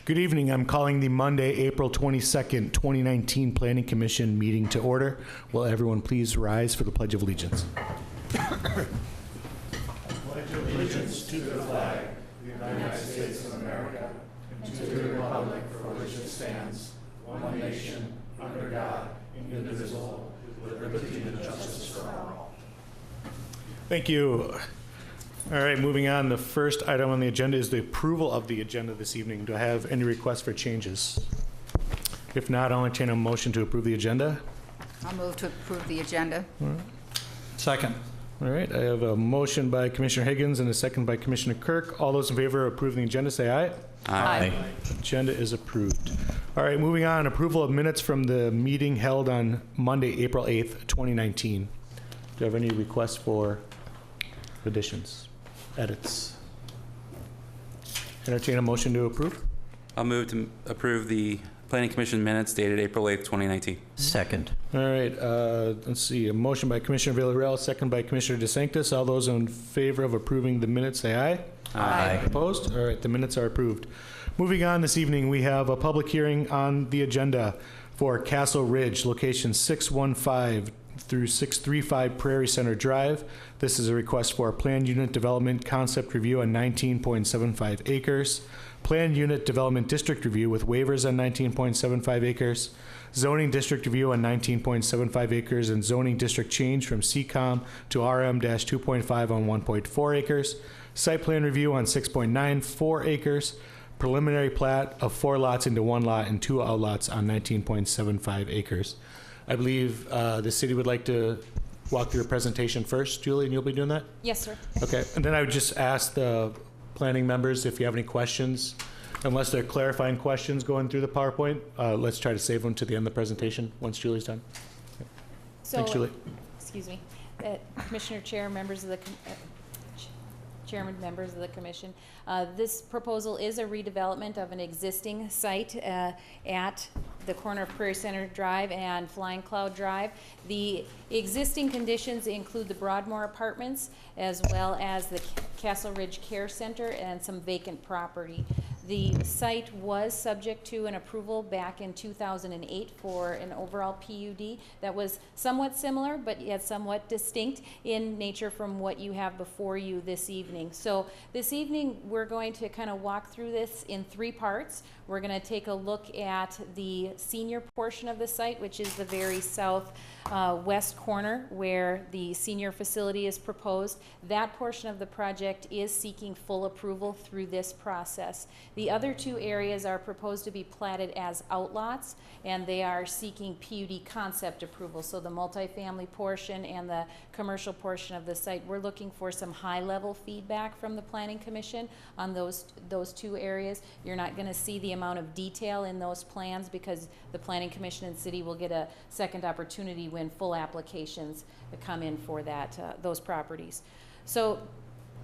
Good evening. I'm calling the Monday, April 22nd, 2019 Planning Commission meeting to order. Will everyone please rise for the Pledge of Allegiance? Pledge of allegiance to the flag of the United States of America and to the republic for which it stands, one nation, under God, indivisible, with liberty and justice for all. Thank you. All right, moving on. The first item on the agenda is the approval of the agenda this evening. Do I have any requests for changes? If not, I'll entertain a motion to approve the agenda. I'll move to approve the agenda. Second. All right, I have a motion by Commissioner Higgins and a second by Commissioner Kirk. All those in favor of approving the agenda say aye. Aye. Agenda is approved. All right, moving on. Approval of minutes from the meeting held on Monday, April 8th, 2019. Do you have any requests for additions, edits? Entertain a motion to approve. I'll move to approve the Planning Commission minutes dated April 8th, 2019. Second. All right, let's see. A motion by Commissioner Villarreal, second by Commissioner DeSanctis. All those in favor of approving the minutes say aye. Aye. Opposed? All right, the minutes are approved. Moving on this evening, we have a public hearing on the agenda for Castle Ridge, location 615 through 635 Prairie Center Drive. This is a request for a planned unit development concept review on 19.75 acres, planned unit development district review with waivers on 19.75 acres, zoning district review on 19.75 acres, and zoning district change from CCOM to RM-2.5 on 1.4 acres, site plan review on 6.94 acres, preliminary plat of 4 lots into 1 lot and 2 outlots on 19.75 acres. I believe the city would like to walk through a presentation first. Julie, and you'll be doing that? Yes, sir. Okay, and then I would just ask the planning members if you have any questions. Unless they're clarifying questions going through the PowerPoint, let's try to save them to the end of the presentation once Julie's done. So, Thanks, Julie. excuse me, Commissioner Chair, members of the Chairman, members of the Commission. This proposal is a redevelopment of an existing site at the corner of Prairie Center Drive and Flying Cloud Drive. The existing conditions include the Broadmoor Apartments as well as the Castle Ridge Care Center and some vacant property. The site was subject to an approval back in 2008 for an overall PUD that was somewhat similar but yet somewhat distinct in nature from what you have before you this evening. So this evening we're going to kind of walk through this in 3 parts. We're going to take a look at the senior portion of the site, which is the very south west corner where the senior facility is proposed. That portion of the project is seeking full approval through this process. The other 2 areas are proposed to be platted as outlots, and they are seeking PUD concept approval. So the multifamily portion and the commercial portion of the site, we're looking for some high-level feedback from the Planning Commission on those 2 areas. You're not going to see the amount of detail in those plans because the Planning Commission and City will get a second opportunity when full applications come in for that those properties. So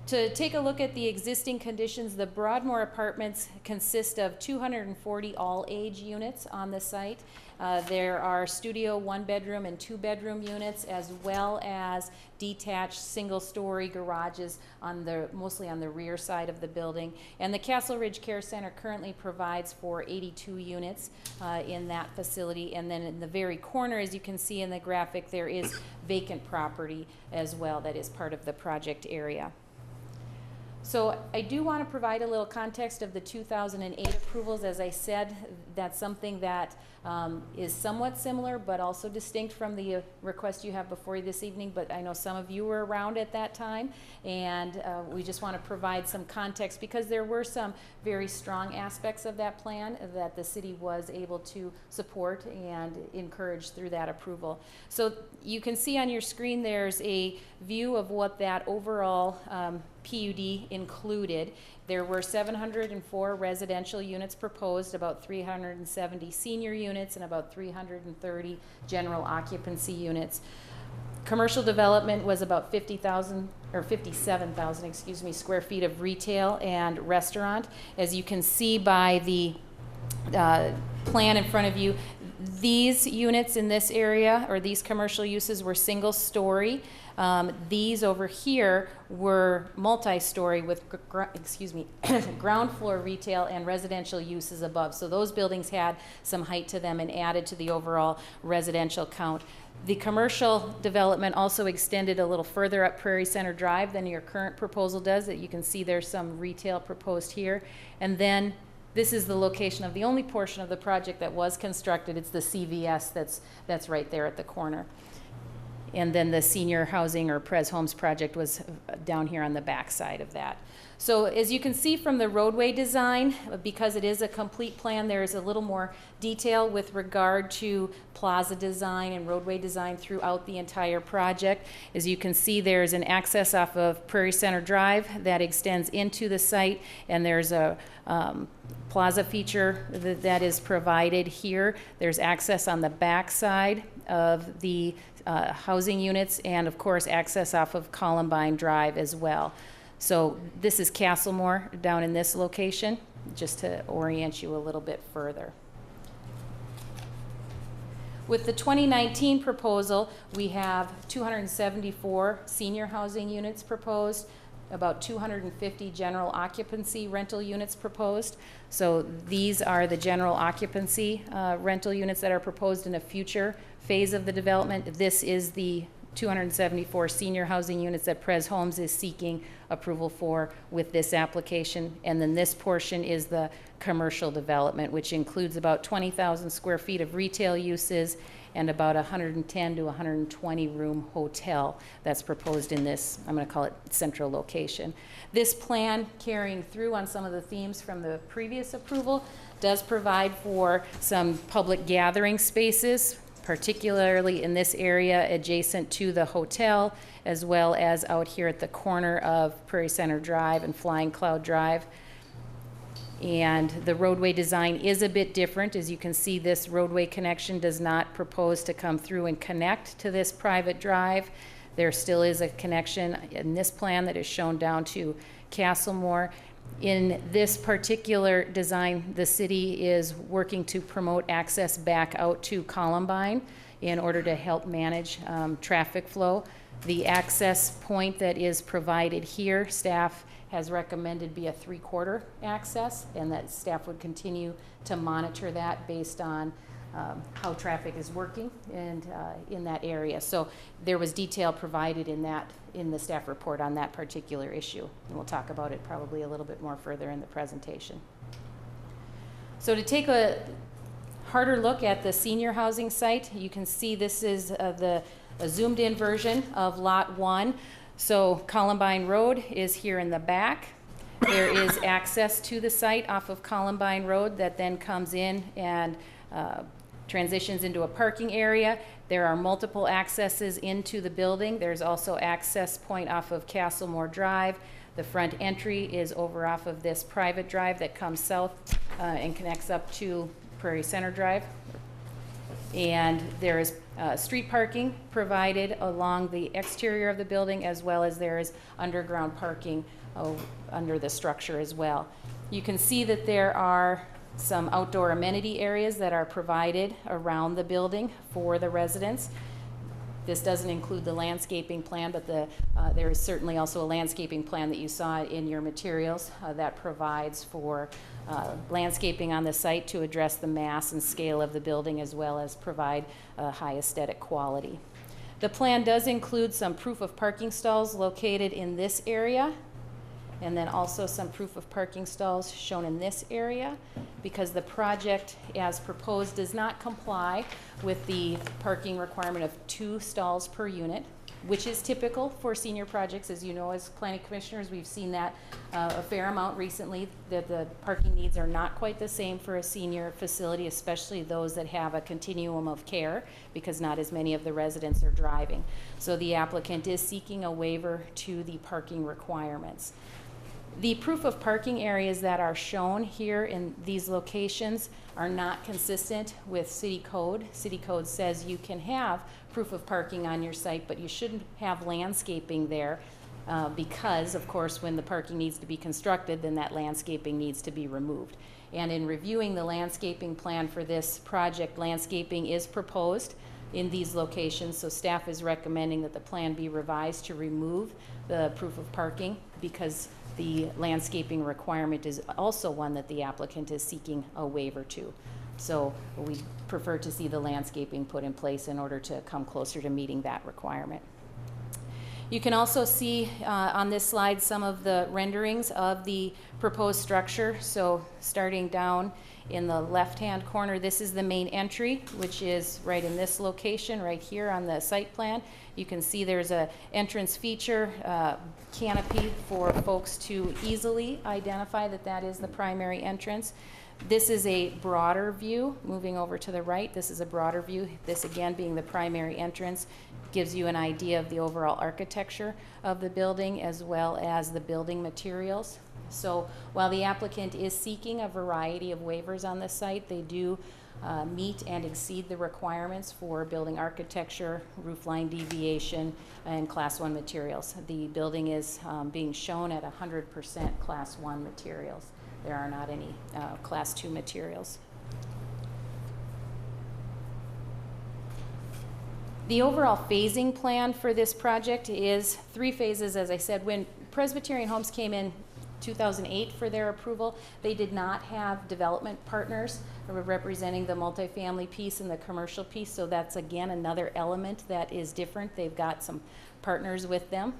to take a look at the existing conditions, the Broadmoor Apartments consist of 240 all-age units on the site. There are studio 1-bedroom and 2-bedroom units, as well as detached single-story garages mostly on the rear side of the building. And the Castle Ridge Care Center currently provides for 82 units in that facility. And then in the very corner, as you can see in the graphic, there is vacant property as well that is part of the project area. So I do want to provide a little context of the 2008 approvals. As I said, that's something that is somewhat similar but also distinct from the request you have before you this evening, but I know some of you were around at that time, and we just want to provide some context because there were some very strong aspects of that plan that the city was able to support and encourage through that approval. So you can see on your screen there's a view of what that overall PUD included. There were 704 residential units proposed, about 370 senior units, and about 330 general occupancy units. Commercial development was about 50,000 or 57,000, excuse me, square feet of retail and restaurant. As you can see by the plan in front of you, These units in this area, or these commercial uses, were single-story. These over here were multi-story with, ground floor retail and residential uses above. So those buildings had some height to them and added to the overall residential count. The commercial development also extended a little further up Prairie Center Drive than your current proposal does. That you can see there's some retail proposed here. And then this is the location of the only portion of the project that was constructed. It's the CVS that's right there at the corner. And then the senior housing or Pres Homes project was down here on the back side of that. So as you can see from the roadway design, because it is a complete plan, there is a little more detail with regard to plaza design and roadway design throughout the entire project. As you can see, there's an access off of Prairie Center Drive that extends into the site, and there's a plaza feature that is provided here. There's access on the back side of the housing units, and of course access off of Columbine Drive as well. So this is Castlemore down in this location, just to orient you a little bit further. With the 2019 proposal, we have 274 senior housing units proposed, about 250 general occupancy rental units proposed. So these are the general occupancy rental units that are proposed in a future phase of the development. This is the 274 senior housing units that Pres Homes is seeking approval for with this application. And then this portion is the commercial development, which includes about 20,000 square feet of retail uses and about 110 to 120 room hotel that's proposed in this, I'm going to call it central location. This plan, carrying through on some of the themes from the previous approval, does provide for some public gathering spaces, particularly in this area adjacent to the hotel, as well as out here at the corner of Prairie Center Drive and Flying Cloud Drive. And the roadway design is a bit different. As you can see, this roadway connection does not propose to come through and connect to this private drive. There still is a connection in this plan that is shown down to Castlemore. In this particular design, the city is working to promote access back out to Columbine in order to help manage traffic flow. The access point that is provided here, staff has recommended be a 3/4 access, and that staff would continue to monitor that based on how traffic is working and in that area. So there was detail provided in the staff report on that particular issue, and we'll talk about it probably a little bit more further in the presentation. So to take a harder look at the senior housing site, you can see this is a zoomed in version of Lot 1. So Columbine Road is here in the back. There is access to the site off of Columbine Road that then comes in and transitions into a parking area. There are multiple accesses into the building. There's also access point off of Castlemore Drive. The front entry is over off of this private drive that comes south and connects up to Prairie Center Drive. And there is street parking provided along the exterior of the building, as well as there is underground parking under the structure as well. You can see that there are some outdoor amenity areas that are provided around the building for the residents. This doesn't include the landscaping plan, but there is certainly also a landscaping plan that you saw in your materials that provides for landscaping on the site to address the mass and scale of the building, as well as provide high aesthetic quality. The plan does include some proof of parking stalls located in this area, and then also some proof of parking stalls shown in this area, because the project as proposed does not comply with the parking requirement of 2 stalls per unit, which is typical for senior projects. As you know, as planning commissioners, we've seen that a fair amount recently, that the parking needs are not quite the same for a senior facility, especially those that have a continuum of care, because not as many of the residents are driving. So the applicant is seeking a waiver to the parking requirements. The proof of parking areas that are shown here in these locations are not consistent with city code. City code says you can have proof of parking on your site, but you shouldn't have landscaping there. because, of course, when the parking needs to be constructed, then that landscaping needs to be removed. And in reviewing the landscaping plan for this project, landscaping is proposed in these locations, so staff is recommending that the plan be revised to remove the proof of parking, because the landscaping requirement is also one that the applicant is seeking a waiver to. So we prefer to see the landscaping put in place in order to come closer to meeting that requirement. You can also see on this slide some of the renderings of the proposed structure. So starting down in the left-hand corner, this is the main entry, which is right in this location, right here on the site plan. You can see there's a entrance feature canopy for folks to easily identify that that is the primary entrance. This is a broader view. Moving over to the right, this is a broader view. This again being the primary entrance gives you an idea of the overall architecture of the building as well as the building materials. So while the applicant is seeking a variety of waivers on the site, they do meet and exceed the requirements for building architecture, roof line deviation, and Class 1 materials. The building is being shown at 100% Class 1 materials. There are not any Class 2 materials. The overall phasing plan for this project is 3 phases, as I said. When Presbyterian Homes came in 2008 for their approval, they did not have development partners representing the multifamily piece and the commercial piece, so that's again another element that is different. They've got some partners with them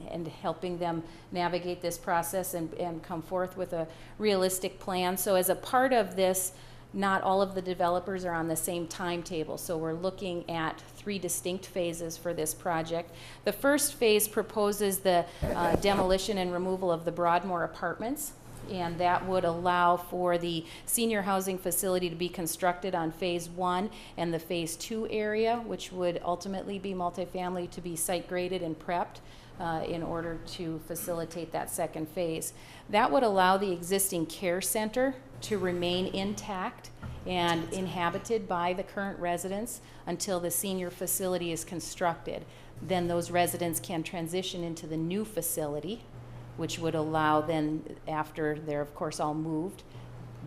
and helping them navigate this process and come forth with a realistic plan. So as a part of this, not all of the developers are on the same timetable, so we're looking at 3 distinct phases for this project. The first phase proposes the demolition and removal of the Broadmoor apartments, and that would allow for the senior housing facility to be constructed on phase 1 and the phase 2 area, which would ultimately be multifamily, to be site graded and prepped in order to facilitate that second phase. That would allow the existing care center to remain intact and inhabited by the current residents until the senior facility is constructed. Then those residents can transition into the new facility, which would allow then, after they're of course all moved,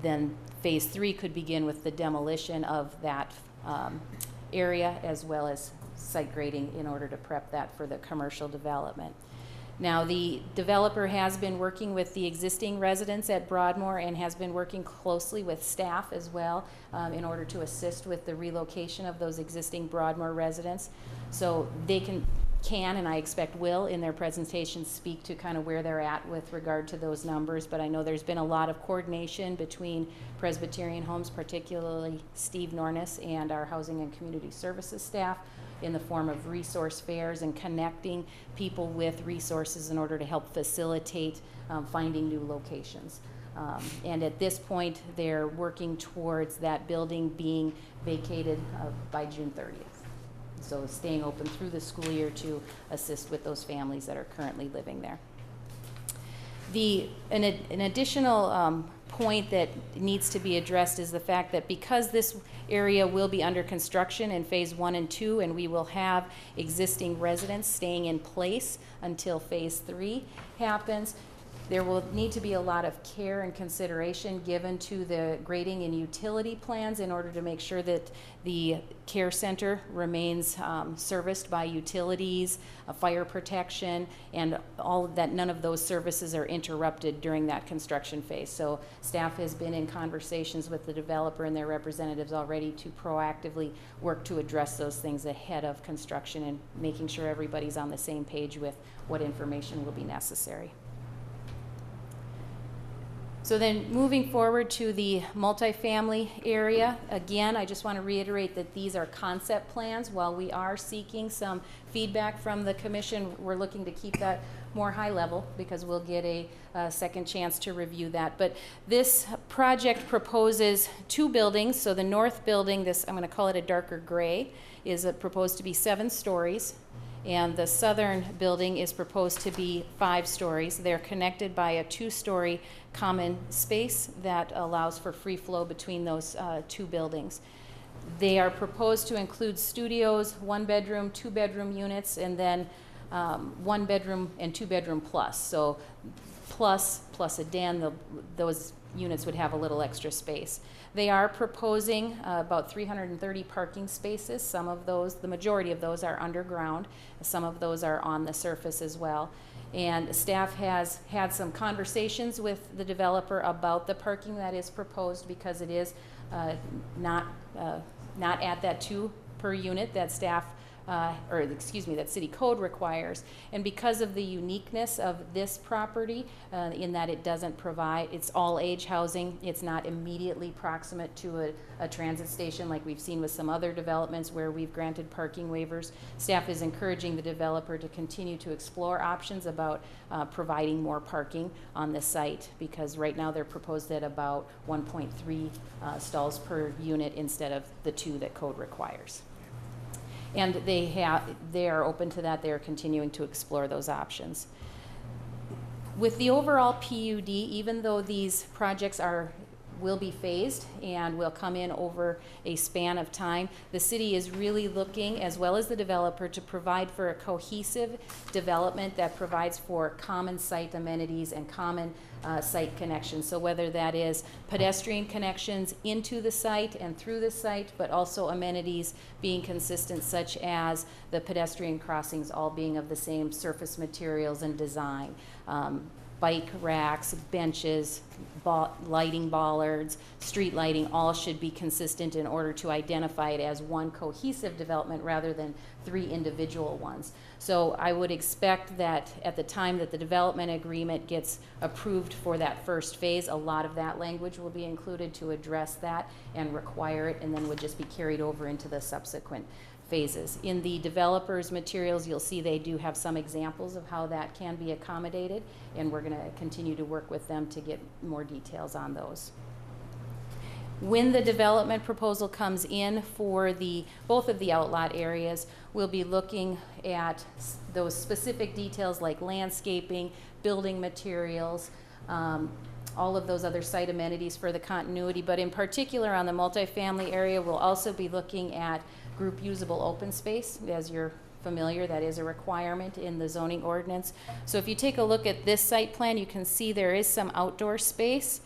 then phase 3 could begin with the demolition of that area as well as site grading in order to prep that for the commercial development. Now, the developer has been working with the existing residents at Broadmoor and has been working closely with staff as well in order to assist with the relocation of those existing Broadmoor residents. So they can and I expect will in their presentation speak to kind of where they're at with regard to those numbers, but I know there's been a lot of coordination between Presbyterian Homes, particularly Steve Nornis, and our Housing and Community Services staff in the form of resource fairs and connecting people with resources in order to help facilitate finding new locations. And at this point, they're working towards that building being vacated by June 30th. So staying open through the school year to assist with those families that are currently living there. An additional point that needs to be addressed is the fact that because this area will be under construction in phase 1 and 2, and we will have existing residents staying in place until phase 3 happens, there will need to be a lot of care and consideration given to the grading and utility plans in order to make sure that the care center remains serviced by utilities, fire protection, and all of that. None of those services are interrupted during that construction phase. So staff has been in conversations with the developer and their representatives already to proactively work to address those things ahead of construction and making sure everybody's on the same page with what information will be necessary. So then moving forward to the multifamily area, again, I just want to reiterate that these are concept plans. While we are seeking some feedback from the commission, we're looking to keep that more high level because we'll get a second chance to review that. But this project proposes 2 buildings. So the north building, this I'm going to call it a darker gray, is proposed to be 7 stories. And the southern building is proposed to be 5 stories. They're connected by a 2-story common space that allows for free flow between those 2 buildings. They are proposed to include studios, 1-bedroom, 2-bedroom units, and then one bedroom and two bedroom plus. So plus a den, those units would have a little extra space. They are proposing about 330 parking spaces. Some of those, the majority of those are underground. Some of those are on the surface as well. And staff has had some conversations with the developer about the parking that is proposed, because it is not at that 2 per unit that staff that city code requires. And because of the uniqueness of this property, in that it doesn't provide, it's all age housing, it's not immediately proximate to a transit station like we've seen with some other developments where we've granted parking waivers. Staff is encouraging the developer to continue to explore options about providing more parking on the site, because right now they're proposed at about 1.3 stalls per unit instead of the 2 that code requires. And they are open to that. They are continuing to explore those options. With the overall PUD, even though these projects will be phased and will come in over a span of time, the city is really looking, as well as the developer, to provide for a cohesive development that provides for common site amenities and common site connections. So whether that is pedestrian connections into the site and through the site, but also amenities being consistent, such as the pedestrian crossings all being of the same surface materials and design. Bike racks, benches, lighting bollards, street lighting, all should be consistent in order to identify it as one cohesive development rather than 3 individual ones. So I would expect that at the time that the development agreement gets approved for that first phase, a lot of that language will be included to address that and require it, and then would just be carried over into the subsequent phases. In the developer's materials, you'll see they do have some examples of how that can be accommodated, and we're going to continue to work with them to get more details on those. When the development proposal comes in for both of the outlot areas, we'll be looking at those specific details like landscaping, building materials, all of those other site amenities for the continuity. But in particular on the multifamily area, we'll also be looking at group usable open space. As you're familiar, that is a requirement in the zoning ordinance. So if you take a look at this site plan, you can see there is some outdoor space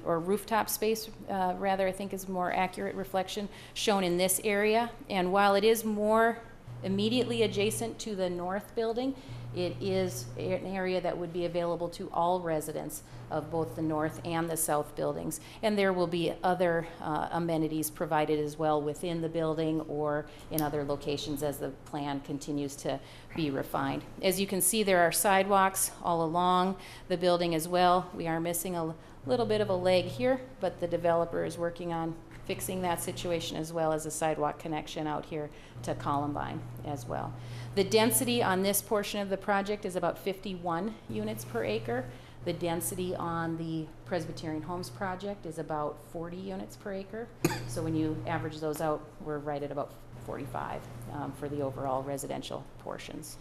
or rooftop space, rather, I think is more accurate reflection, shown in this area. And while it is more immediately adjacent to the north building, it is an area that would be available to all residents of both the north and the south buildings. And there will be other amenities provided as well within the building or in other locations as the plan continues to be refined. As you can see, there are sidewalks all along the building as well. We are missing a little bit of a leg here, but the developer is working on fixing that situation, as well as a sidewalk connection out here to Columbine as well. The density on this portion of the project is about 51 units per acre. The density on the Presbyterian Homes project is about 40 units per acre. So when you average those out, we're right at about 45 for the overall residential portions.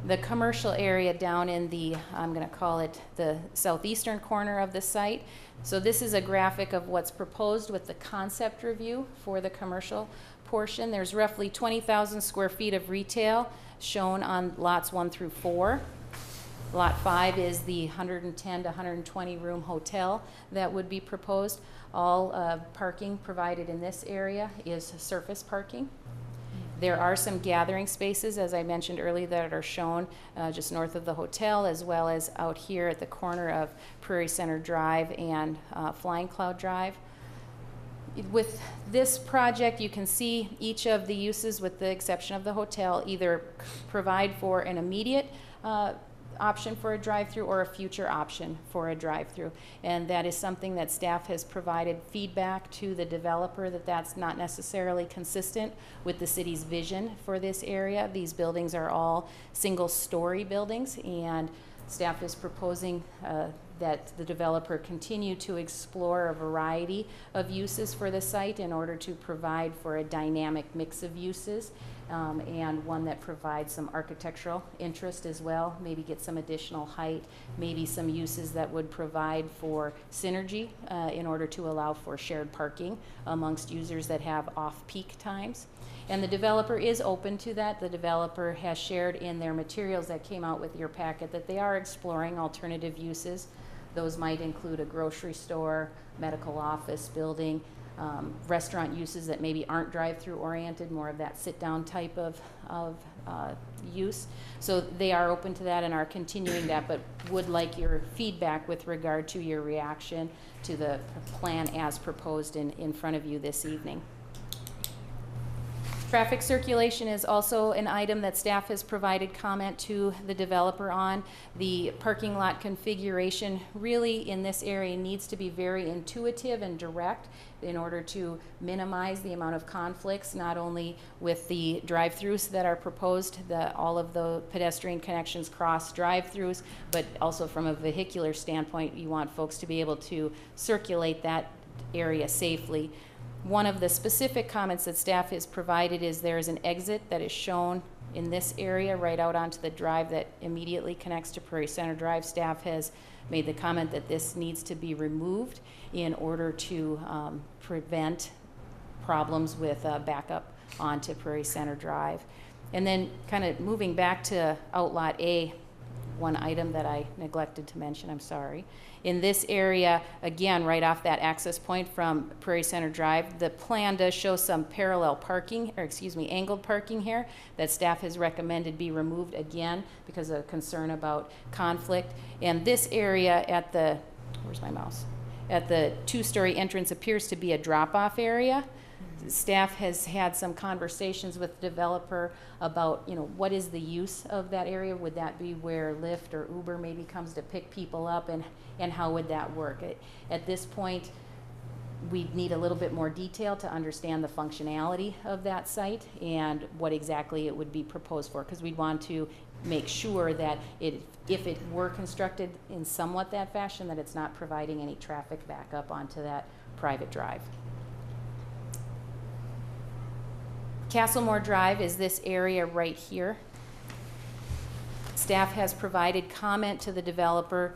The commercial area down in the, I'm going to call it the southeastern corner of the site. So this is a graphic of what's proposed with the concept review for the commercial portion. There's roughly 20,000 square feet of retail shown on lots 1 through 4. Lot 5 is the 110 to 120 room hotel that would be proposed. All parking provided in this area is surface parking. There are some gathering spaces, as I mentioned earlier, that are shown just north of the hotel, as well as out here at the corner of Prairie Center Drive and Flying Cloud Drive. With this project, you can see each of the uses, with the exception of the hotel, either provide for an immediate option for a drive-through or a future option for a drive-through. And that is something that staff has provided feedback to the developer that that's not necessarily consistent with the city's vision for this area. These buildings are all single-story buildings, and staff is proposing that the developer continue to explore a variety of uses for the site in order to provide for a dynamic mix of uses and one that provides some architectural interest as well, maybe get some additional height, maybe some uses that would provide for synergy in order to allow for shared parking amongst users that have off-peak times. And the developer is open to that. The developer has shared in their materials that came out with your packet that they are exploring alternative uses. Those might include a grocery store, medical office building, restaurant uses that maybe aren't drive-through oriented, more of that sit-down type of use. So they are open to that and are continuing that, but would like your feedback with regard to your reaction to the plan as proposed in front of you this evening. Traffic circulation is also an item that staff has provided comment to the developer on. The parking lot configuration really in this area needs to be very intuitive and direct in order to minimize the amount of conflicts, not only with the drive-throughs that are proposed, all of the pedestrian connections cross drive-throughs, but also from a vehicular standpoint, you want folks to be able to circulate that area safely. One of the specific comments that staff has provided is there is an exit that is shown in this area right out onto the drive that immediately connects to Prairie Center Drive. Staff has made the comment that this needs to be removed in order to prevent problems with backup onto Prairie Center Drive. And then kind of moving back to Outlot A, one item that I neglected to mention, I'm sorry. In this area, again, right off that access point from Prairie Center Drive, the plan does show some parallel parking, or excuse me, angled parking here that staff has recommended be removed again because of concern about conflict. And this area at the, where's my mouse? At the two-story entrance appears to be a drop-off area. Staff has had some conversations with the developer about, what is the use of that area? Would that be where Lyft or Uber maybe comes to pick people up, and how would that work? At this point, we need a little bit more detail to understand the functionality of that site and what exactly it would be proposed for, because we'd want to make sure that if it were constructed in somewhat that fashion, that it's not providing any traffic backup onto that private drive. Castlemore Drive is this area right here. Staff has provided comment to the developer,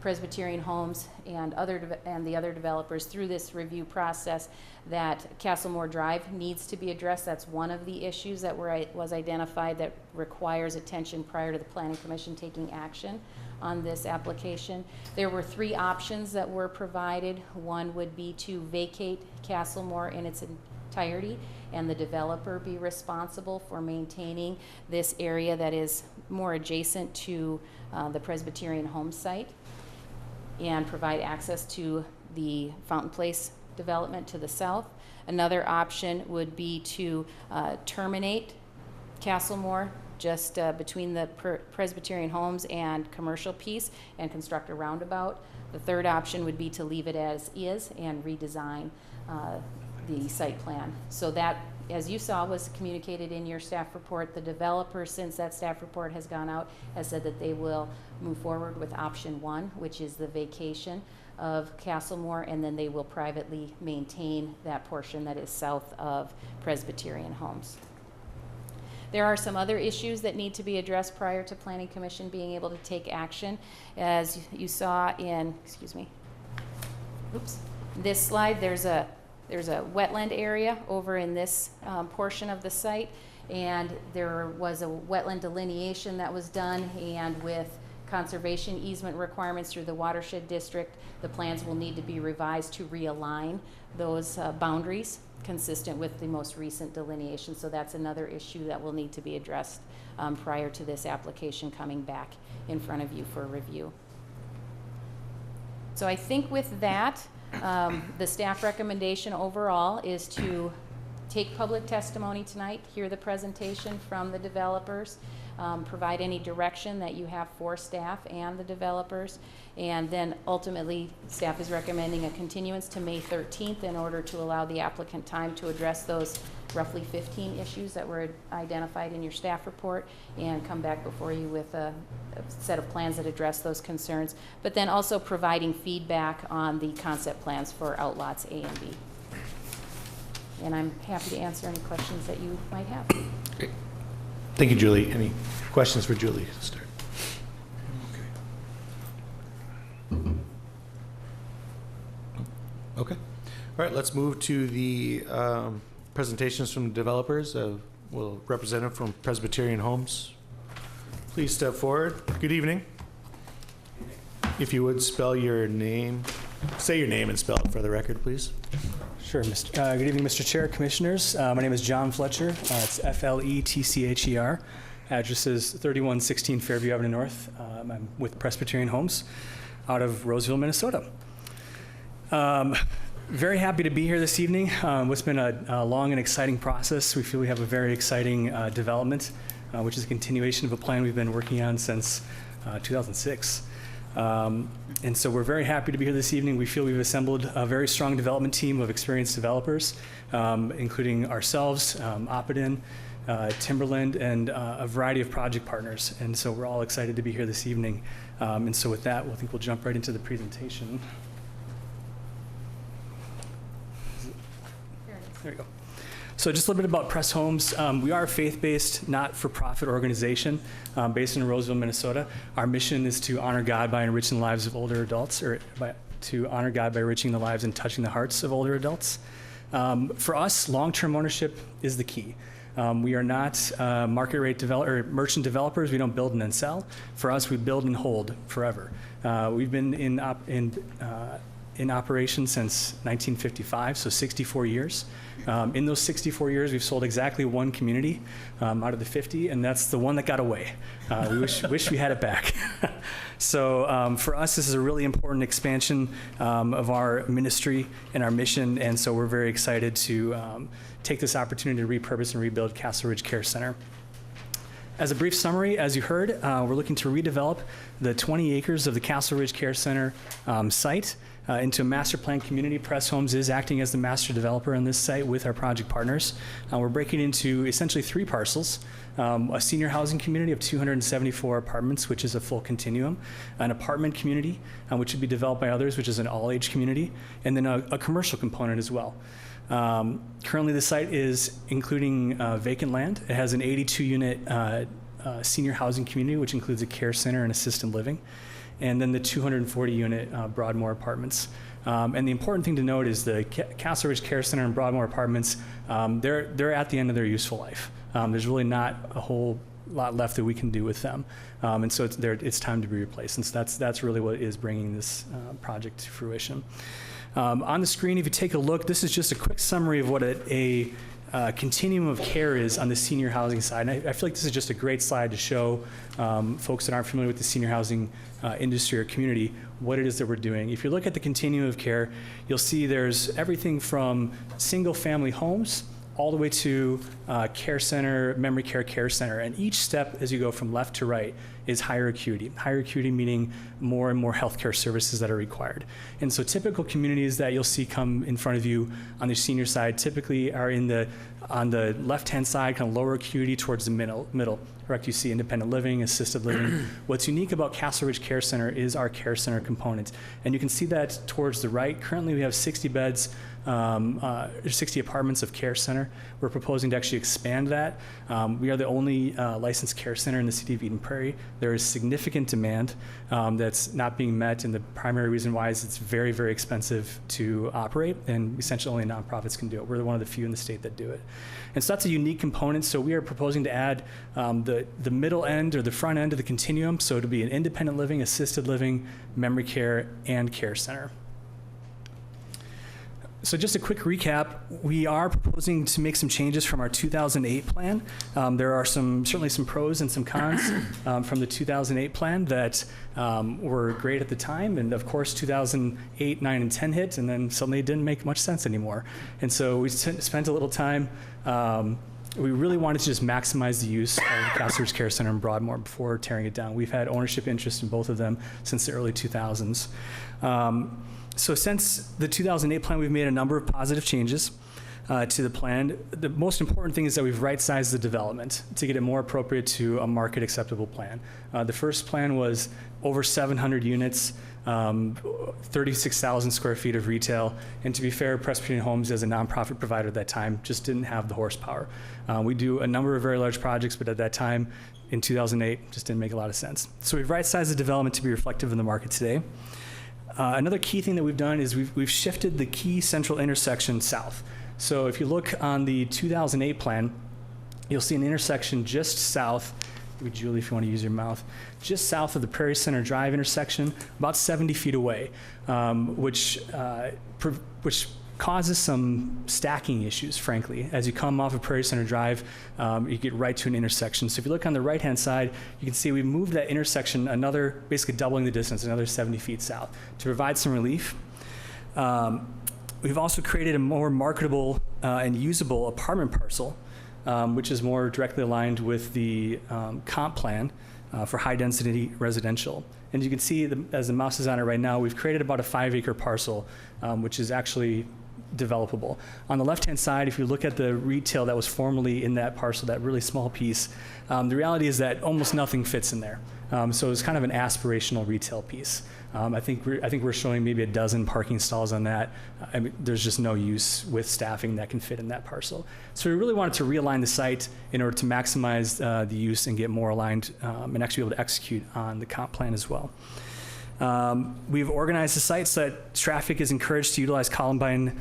Presbyterian Homes and the other developers through this review process that Castlemore Drive needs to be addressed. That's one of the issues that was identified that requires attention prior to the Planning Commission taking action on this application. There were 3 options that were provided. One would be to vacate Castlemore in its entirety and the developer be responsible for maintaining this area that is more adjacent to the Presbyterian home site and provide access to the Fountain Place development to the south. Another option would be to terminate Castlemore just between the Presbyterian homes and commercial piece and construct a roundabout. The third option would be to leave it as is and redesign the site plan. So that, as you saw, was communicated in your staff report. The developer, since that staff report has gone out, has said that they will move forward with option 1, which is the vacation of Castlemore, and then they will privately maintain that portion that is south of Presbyterian homes. There are some other issues that need to be addressed prior to Planning Commission being able to take action. As you saw in, this slide, there's a wetland area over in this portion of the site, and there was a wetland delineation that was done, and with conservation easement requirements through the watershed district, the plans will need to be revised to realign those boundaries consistent with the most recent delineation. So that's another issue that will need to be addressed prior to this application coming back in front of you for review. So I think with that, the staff recommendation overall is to take public testimony tonight, hear the presentation from the developers, provide any direction that you have for staff and the developers, and then ultimately staff is recommending a continuance to May 13th in order to allow the applicant time to address those roughly 15 issues that were identified in your staff report and come back before you with a set of plans that address those concerns, but then also providing feedback on the concept plans for outlots A and B. And I'm happy to answer any questions that you might have. Great. Thank you, Julie. Any questions for Julie to start? Okay. All right, let's move to the presentations from developers. Will representative from Presbyterian Homes please step forward. Good evening. If you would spell your name, say your name and spell it for the record, please. Sure. Good evening, Mr. Chair, Commissioners. My name is John Fletcher. It's Fletcher. Address is 3116 Fairview Avenue North. I'm with Presbyterian Homes out of Roseville, Minnesota. Very happy to be here this evening. It's been a long and exciting process. We feel we have a very exciting development, which is a continuation of a plan we've been working on since 2006. And so we're very happy to be here this evening. We feel we've assembled a very strong development team of experienced developers, including ourselves, Opidin, Timberland, and a variety of project partners. And so we're all excited to be here this evening. And so with that, I think we'll jump right into the presentation. There we go. So just a little bit about Press Homes. We are a faith-based, not-for-profit organization based in Roseville, Minnesota. Our mission is to honor God by enriching the lives of older adults, to honor God by enriching the lives and touching the hearts of older adults. For us, long-term ownership is the key. We are not market rate merchant developers. We don't build and then sell. For us, we build and hold forever. We've been in operation since 1955, so 64 years. In those 64 years, we've sold exactly one community out of the 50, and that's the one that got away. We wish we had it back. So for us, this is a really important expansion of our ministry and our mission, and so we're very excited to take this opportunity to repurpose and rebuild Castle Ridge Care Center. As a brief summary, as you heard, we're looking to redevelop the 20 acres of the Castle Ridge Care Center site into a master plan community. Press Homes is acting as the master developer on this site with our project partners. We're breaking into essentially 3 parcels, a senior housing community of 274 apartments, which is a full continuum, an apartment community, which would be developed by others, which is an all-age community, and then a commercial component as well. Currently, the site is including vacant land. It has an 82-unit senior housing community, which includes a care center and assisted living, and then the 240-unit Broadmoor Apartments. And the important thing to note is the Castle Ridge Care Center and Broadmoor Apartments, they're at the end of their useful life. There's really not a whole lot left that we can do with them. And so it's time to be replaced. And so that's really what is bringing this project to fruition. On the screen, if you take a look, this is just a quick summary of what a continuum of care is on the senior housing side. And I feel like this is just a great slide to show folks that aren't familiar with the senior housing industry or community what it is that we're doing. If you look at the continuum of care, you'll see there's everything from single family homes all the way to care center, memory care center. And each step as you go from left to right is higher acuity. Higher acuity meaning more and more healthcare services that are required. And so typical communities that you'll see come in front of you on the senior side typically are on the left-hand side, kind of lower acuity towards the middle. Correct, you see independent living, assisted living. What's unique about Castle Ridge Care Center is our care center component. And you can see that towards the right. Currently we have 60 beds, 60 apartments of care center. We're proposing to actually expand that. We are the only licensed care center in the city of Eden Prairie. There is significant demand that's not being met, and the primary reason why is it's very, very expensive to operate, and essentially only nonprofits can do it. We're one of the few in the state that do it. And so that's a unique component. So we are proposing to add the middle end or the front end of the continuum. So it'll be an independent living, assisted living, memory care, and care center. So just a quick recap, we are proposing to make some changes from our 2008 plan. There are certainly some pros and some cons from the 2008 plan that were great at the time. And of course, 2008, 9, and 10 hit, and then suddenly it didn't make much sense anymore. And so we spent a little time, we really wanted to just maximize the use of Castle Ridge Care Center and Broadmoor before tearing it down. We've had ownership interest in both of them since the early 2000s. So since the 2008 plan, we've made a number of positive changes to the plan. The most important thing is that we've right-sized the development to get it more appropriate to a market-acceptable plan. The first plan was over 700 units 36,000 square feet of retail. And to be fair, Presbyterian Homes, as a nonprofit provider at that time, just didn't have the horsepower. We do a number of very large projects, but at that time, in 2008, just didn't make a lot of sense. So we've right-sized the development to be reflective of the market today. Another key thing that we've done is we've shifted the key central intersection south. So if you look on the 2008 plan, you'll see an intersection just south, maybe Julie, if you want to use your mouth, just south of the Prairie Center Drive intersection, about 70 feet away, which causes some stacking issues, frankly. As you come off of Prairie Center Drive, you get right to an intersection. So if you look on the right-hand side, you can see we moved that intersection basically doubling the distance, another 70 feet south, to provide some relief. We've also created a more marketable and usable apartment parcel, which is more directly aligned with the comp plan for high-density residential. And you can see, as the mouse is on it right now, we've created about a 5-acre parcel, which is actually developable. On the left-hand side, if you look at the retail that was formerly in that parcel, that really small piece, the reality is that almost nothing fits in there. So it's kind of an aspirational retail piece. I think we're showing maybe a dozen parking stalls on that. I mean, there's just no use with staffing that can fit in that parcel. So we really wanted to realign the site in order to maximize the use and get more aligned and actually be able to execute on the comp plan as well. We've organized the site so that traffic is encouraged to utilize Columbine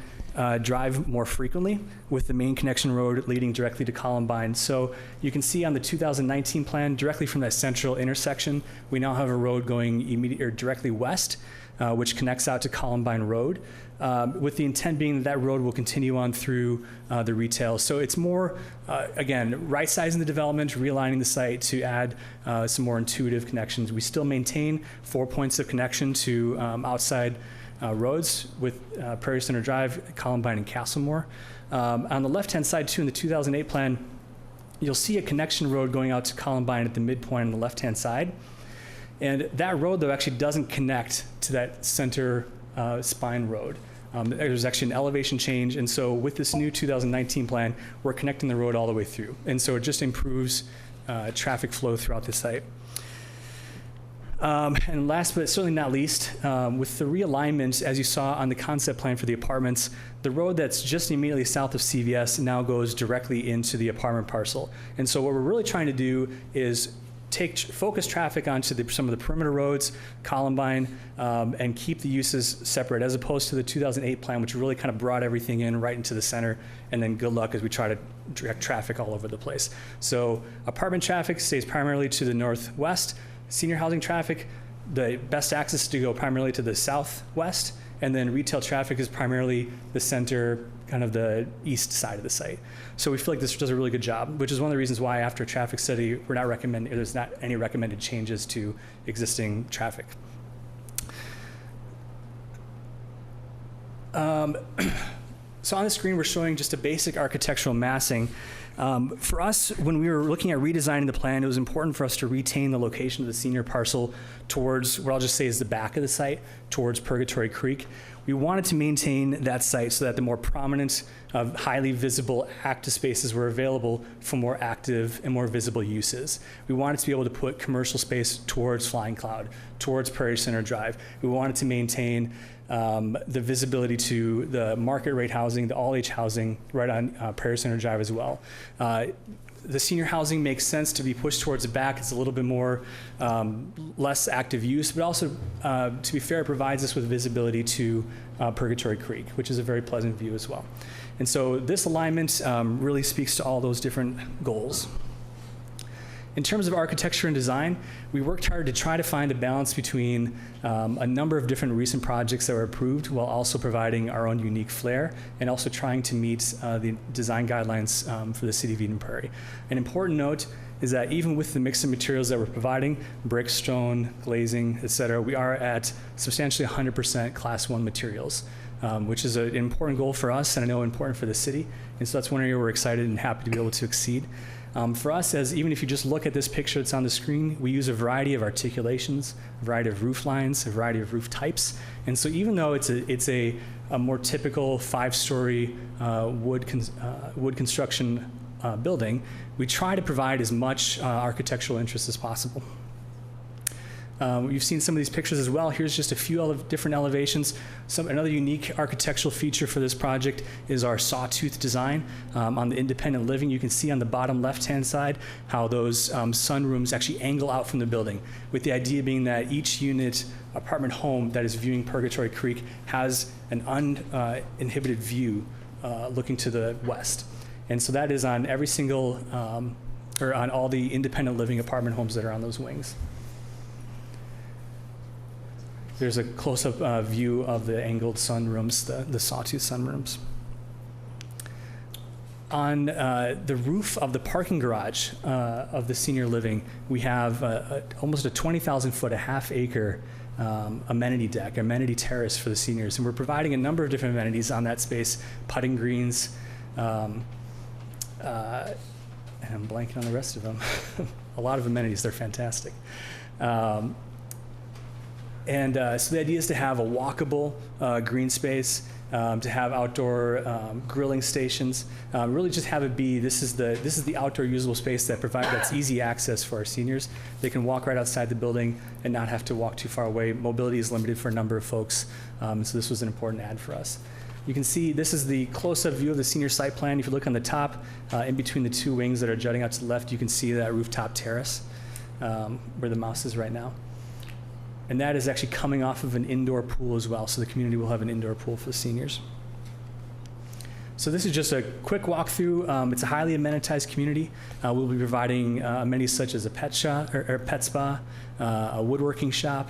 Drive more frequently, with the main connection road leading directly to Columbine. So you can see on the 2019 plan, directly from that central intersection, we now have a road going directly west, which connects out to Columbine Road, with the intent being that road will continue on through the retail. So it's more, again, right-sizing the development, realigning the site to add some more intuitive connections. We still maintain 4 points of connection to outside roads with Prairie Center Drive, Columbine, and Castlemore. On the left-hand side, too, in the 2008 plan, you'll see a connection road going out to Columbine at the midpoint on the left-hand side. And that road, though, actually doesn't connect to that center spine road. There's actually an elevation change, and so with this new 2019 plan, we're connecting the road all the way through. And so it just improves traffic flow throughout the site. And last but certainly not least, with the realignment, as you saw on the concept plan for the apartments, the road that's just immediately south of CVS now goes directly into the apartment parcel. And so what we're really trying to do is focus traffic onto some of the perimeter roads, Columbine, and keep the uses separate, as opposed to the 2008 plan, which really kind of brought everything in right into the center, and then good luck as we try to direct traffic all over the place. So apartment traffic stays primarily to the northwest. Senior housing traffic, the best access to go primarily to the southwest, and then retail traffic is primarily the center, kind of the east side of the site. So we feel like this does a really good job, which is one of the reasons why after a traffic study, there's not any recommended changes to existing traffic. So on the screen, we're showing just a basic architectural massing. For us, when we were looking at redesigning the plan, it was important for us to retain the location of the senior parcel towards what I'll just say is the back of the site, towards Purgatory Creek. We wanted to maintain that site so that the more prominent, highly visible active spaces were available for more active and more visible uses. We wanted to be able to put commercial space towards Flying Cloud, towards Prairie Center Drive. We wanted to maintain the visibility to the market rate housing, the all-age housing right on Prairie Center Drive as well. The senior housing makes sense to be pushed towards the back. It's a little bit more less active use, but also, to be fair, it provides us with visibility to Purgatory Creek, which is a very pleasant view as well. And so this alignment really speaks to all those different goals. In terms of architecture and design, we worked hard to try to find a balance between a number of different recent projects that were approved while also providing our own unique flair and also trying to meet the design guidelines for the city of Eden Prairie. An important note is that even with the mix of materials that we're providing, brick, stone, glazing, et cetera, we are at substantially 100% Class 1 materials, which is an important goal for us and I know important for the city. And so that's one area we're excited and happy to be able to exceed. For us, even if you just look at this picture that's on the screen, we use a variety of articulations, a variety of roof lines, a variety of roof types. And so even though it's a more typical 5-story wood construction building, we try to provide as much architectural interest as possible. You've seen some of these pictures as well. Here's just a few different elevations. Another unique architectural feature for this project is our sawtooth design. On the independent living, you can see on the bottom left-hand side how those sunrooms actually angle out from the building, with the idea being that each unit apartment home that is viewing Purgatory Creek has an uninhibited view looking to the west. And so that is on every single, or on all the independent living apartment homes that are on those wings. There's a close-up view of the angled sunrooms, the sawtooth sunrooms. On the roof of the parking garage of the senior living, we have almost a 20,000-foot, a half-acre amenity deck, amenity terrace for the seniors. And we're providing a number of different amenities on that space, putting greens, and I'm blanking on the rest of them. A lot of amenities, they're fantastic. So the idea is to have a walkable green space, to have outdoor grilling stations, really just have it be, this is the outdoor usable space that's easy access for our seniors. They can walk right outside the building and not have to walk too far away. Mobility is limited for a number of folks, so this was an important add for us. You can see this is the close-up view of the senior site plan. If you look on the top, in between the two wings that are jutting out to the left, you can see that rooftop terrace where the mouse is right now. And that is actually coming off of an indoor pool as well, so the community will have an indoor pool for the seniors. So this is just a quick walkthrough. It's a highly amenitized community. We'll be providing amenities such as a pet shop or pet spa, a woodworking shop.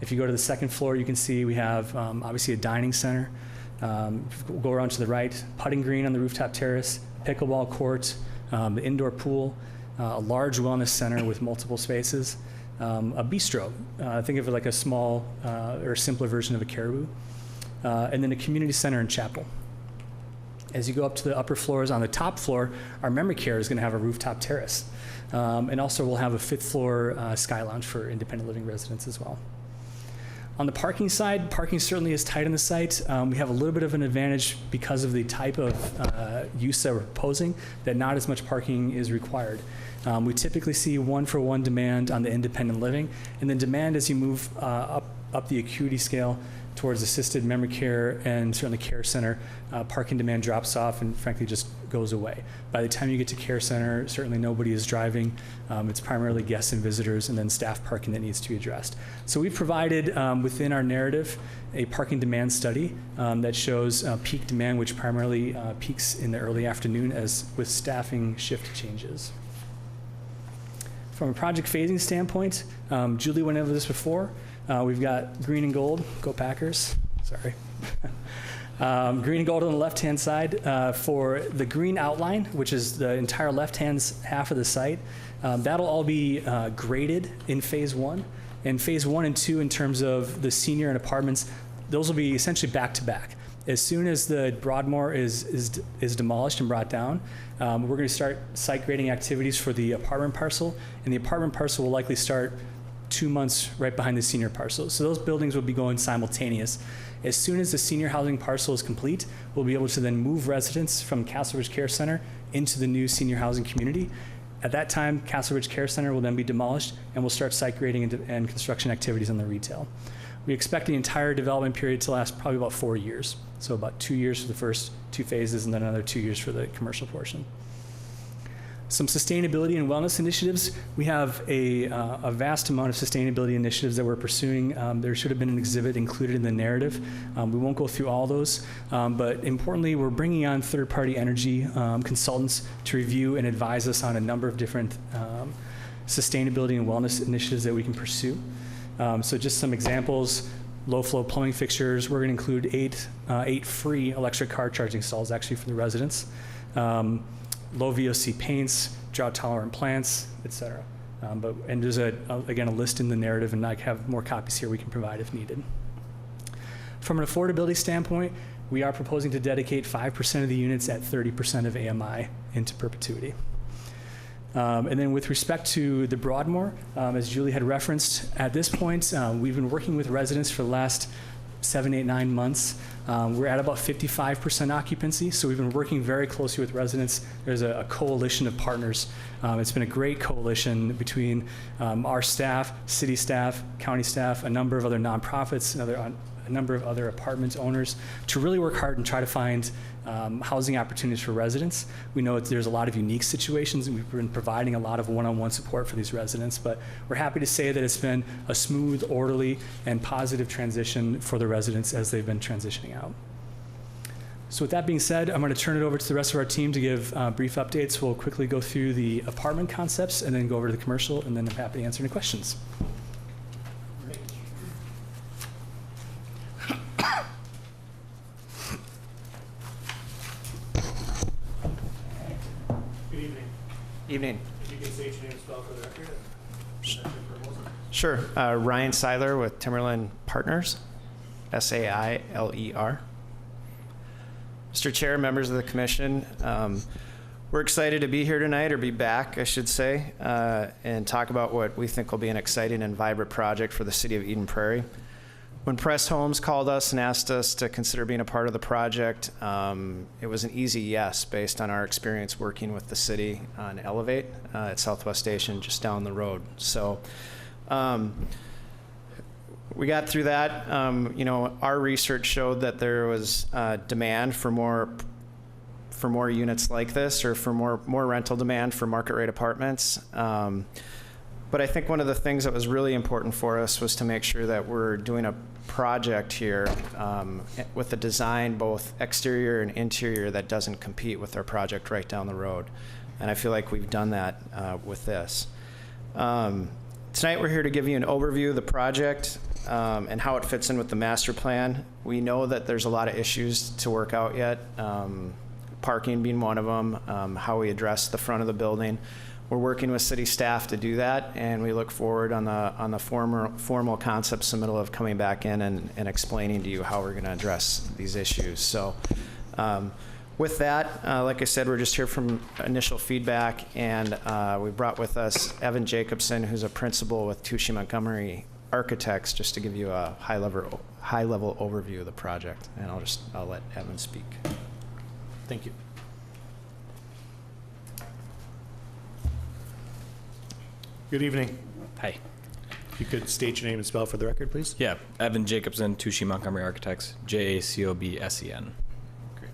If you go to the second floor, you can see we have obviously a dining center. We'll go around to the right, putting green on the rooftop terrace, pickleball court, the indoor pool, a large wellness center with multiple spaces. A bistro, think of it like a small or simpler version of a Caribou, and then a community center and chapel. As you go up to the upper floors, on the top floor, our memory care is going to have a rooftop terrace. And also we'll have a fifth floor sky lounge for independent living residents as well. On the parking side, parking certainly is tight on the site. We have a little bit of an advantage because of the type of use that we're proposing, that not as much parking is required. We typically see 1-for-1 demand on the independent living, and then demand as you move up the acuity scale towards assisted memory care and certainly care center, parking demand drops off and frankly just goes away. By the time you get to care center, certainly nobody is driving. It's primarily guests and visitors and then staff parking that needs to be addressed. So we've provided within our narrative a parking demand study that shows peak demand, which primarily peaks in the early afternoon as with staffing shift changes. From a project phasing standpoint, Julie went over this before. We've got green and gold. Go Packers. Sorry. Green and gold on the left-hand side. For the green outline, which is the entire left-hand half of the site, that'll all be graded in phase 1. And phase 1 and 2, in terms of the senior and apartments, those will be essentially back-to-back. As soon as the Broadmoor is demolished and brought down, we're going to start site grading activities for the apartment parcel, and the apartment parcel will likely start 2 months right behind the senior parcel. So those buildings will be going simultaneous. As soon as the senior housing parcel is complete, we'll be able to then move residents from Castle Ridge Care Center into the new senior housing community. At that time, Castle Ridge Care Center will then be demolished, and we'll start site grading and construction activities on the retail. We expect the entire development period to last probably about 4 years. So about 2 years for the first 2 phases and then another 2 years for the commercial portion. Some sustainability and wellness initiatives. We have a vast amount of sustainability initiatives that we're pursuing. There should have been an exhibit included in the narrative. We won't go through all those, but importantly, we're bringing on third-party energy consultants to review and advise us on a number of different sustainability and wellness initiatives that we can pursue. So just some examples: low-flow plumbing fixtures. We're going to include eight free electric car charging stalls actually for the residents. Low VOC paints, drought-tolerant plants, etc. And there's again a list in the narrative, and I have more copies here we can provide if needed. From an affordability standpoint, we are proposing to dedicate 5% of the units at 30% of AMI into perpetuity. And then with respect to the Broadmoor, as Julie had referenced, at this point, we've been working with residents for the last 7, 8, 9 months. We're at about 55% occupancy, so we've been working very closely with residents. There's a coalition of partners. It's been a great coalition between our staff, city staff, county staff, a number of other nonprofits, a number of other apartment owners, to really work hard and try to find housing opportunities for residents. We know there's a lot of unique situations, and we've been providing a lot of one-on-one support for these residents, but we're happy to say that it's been a smooth, orderly, and positive transition for the residents as they've been transitioning out. So with that being said, I'm going to turn it over to the rest of our team to give brief updates. We'll quickly go through the apartment concepts and then go over to the commercial, and then I'm happy to answer any questions. Evening. If you can state your name and spell for the record. Sure. Ryan Seiler with Timberland Partners, Sailer. Mr. Chair, members of the commission, we're excited to be here tonight, or be back, I should say, and talk about what we think will be an exciting and vibrant project for the city of Eden Prairie. When Press Homes called us and asked us to consider being a part of the project, it was an easy yes based on our experience working with the city on Elevate at Southwest Station just down the road. So we got through that. Our research showed that there was demand for more units like this, or for more rental demand for market rate apartments. But I think one of the things that was really important for us was to make sure that we're doing a project here with a design, both exterior and interior, that doesn't compete with our project right down the road. And I feel like we've done that with this. Tonight we're here to give you an overview of the project and how it fits in with the master plan. We know that there's a lot of issues to work out yet, parking being one of them, how we address the front of the building. We're working with city staff to do that, and we look forward on the formal concept submittal of coming back in and explaining to you how we're going to address these issues. So with that, like I said, we're just here from initial feedback, and we brought with us Evan Jacobson, who's a principal with Tushy Montgomery Architects, just to give you a high-level overview of the project. And I'll let Evan speak. Thank you. Good evening. Hi. If you could state your name and spell for the record, please. Yeah, Evan Jacobson, Tushy Montgomery Architects, Jacobsen. Great.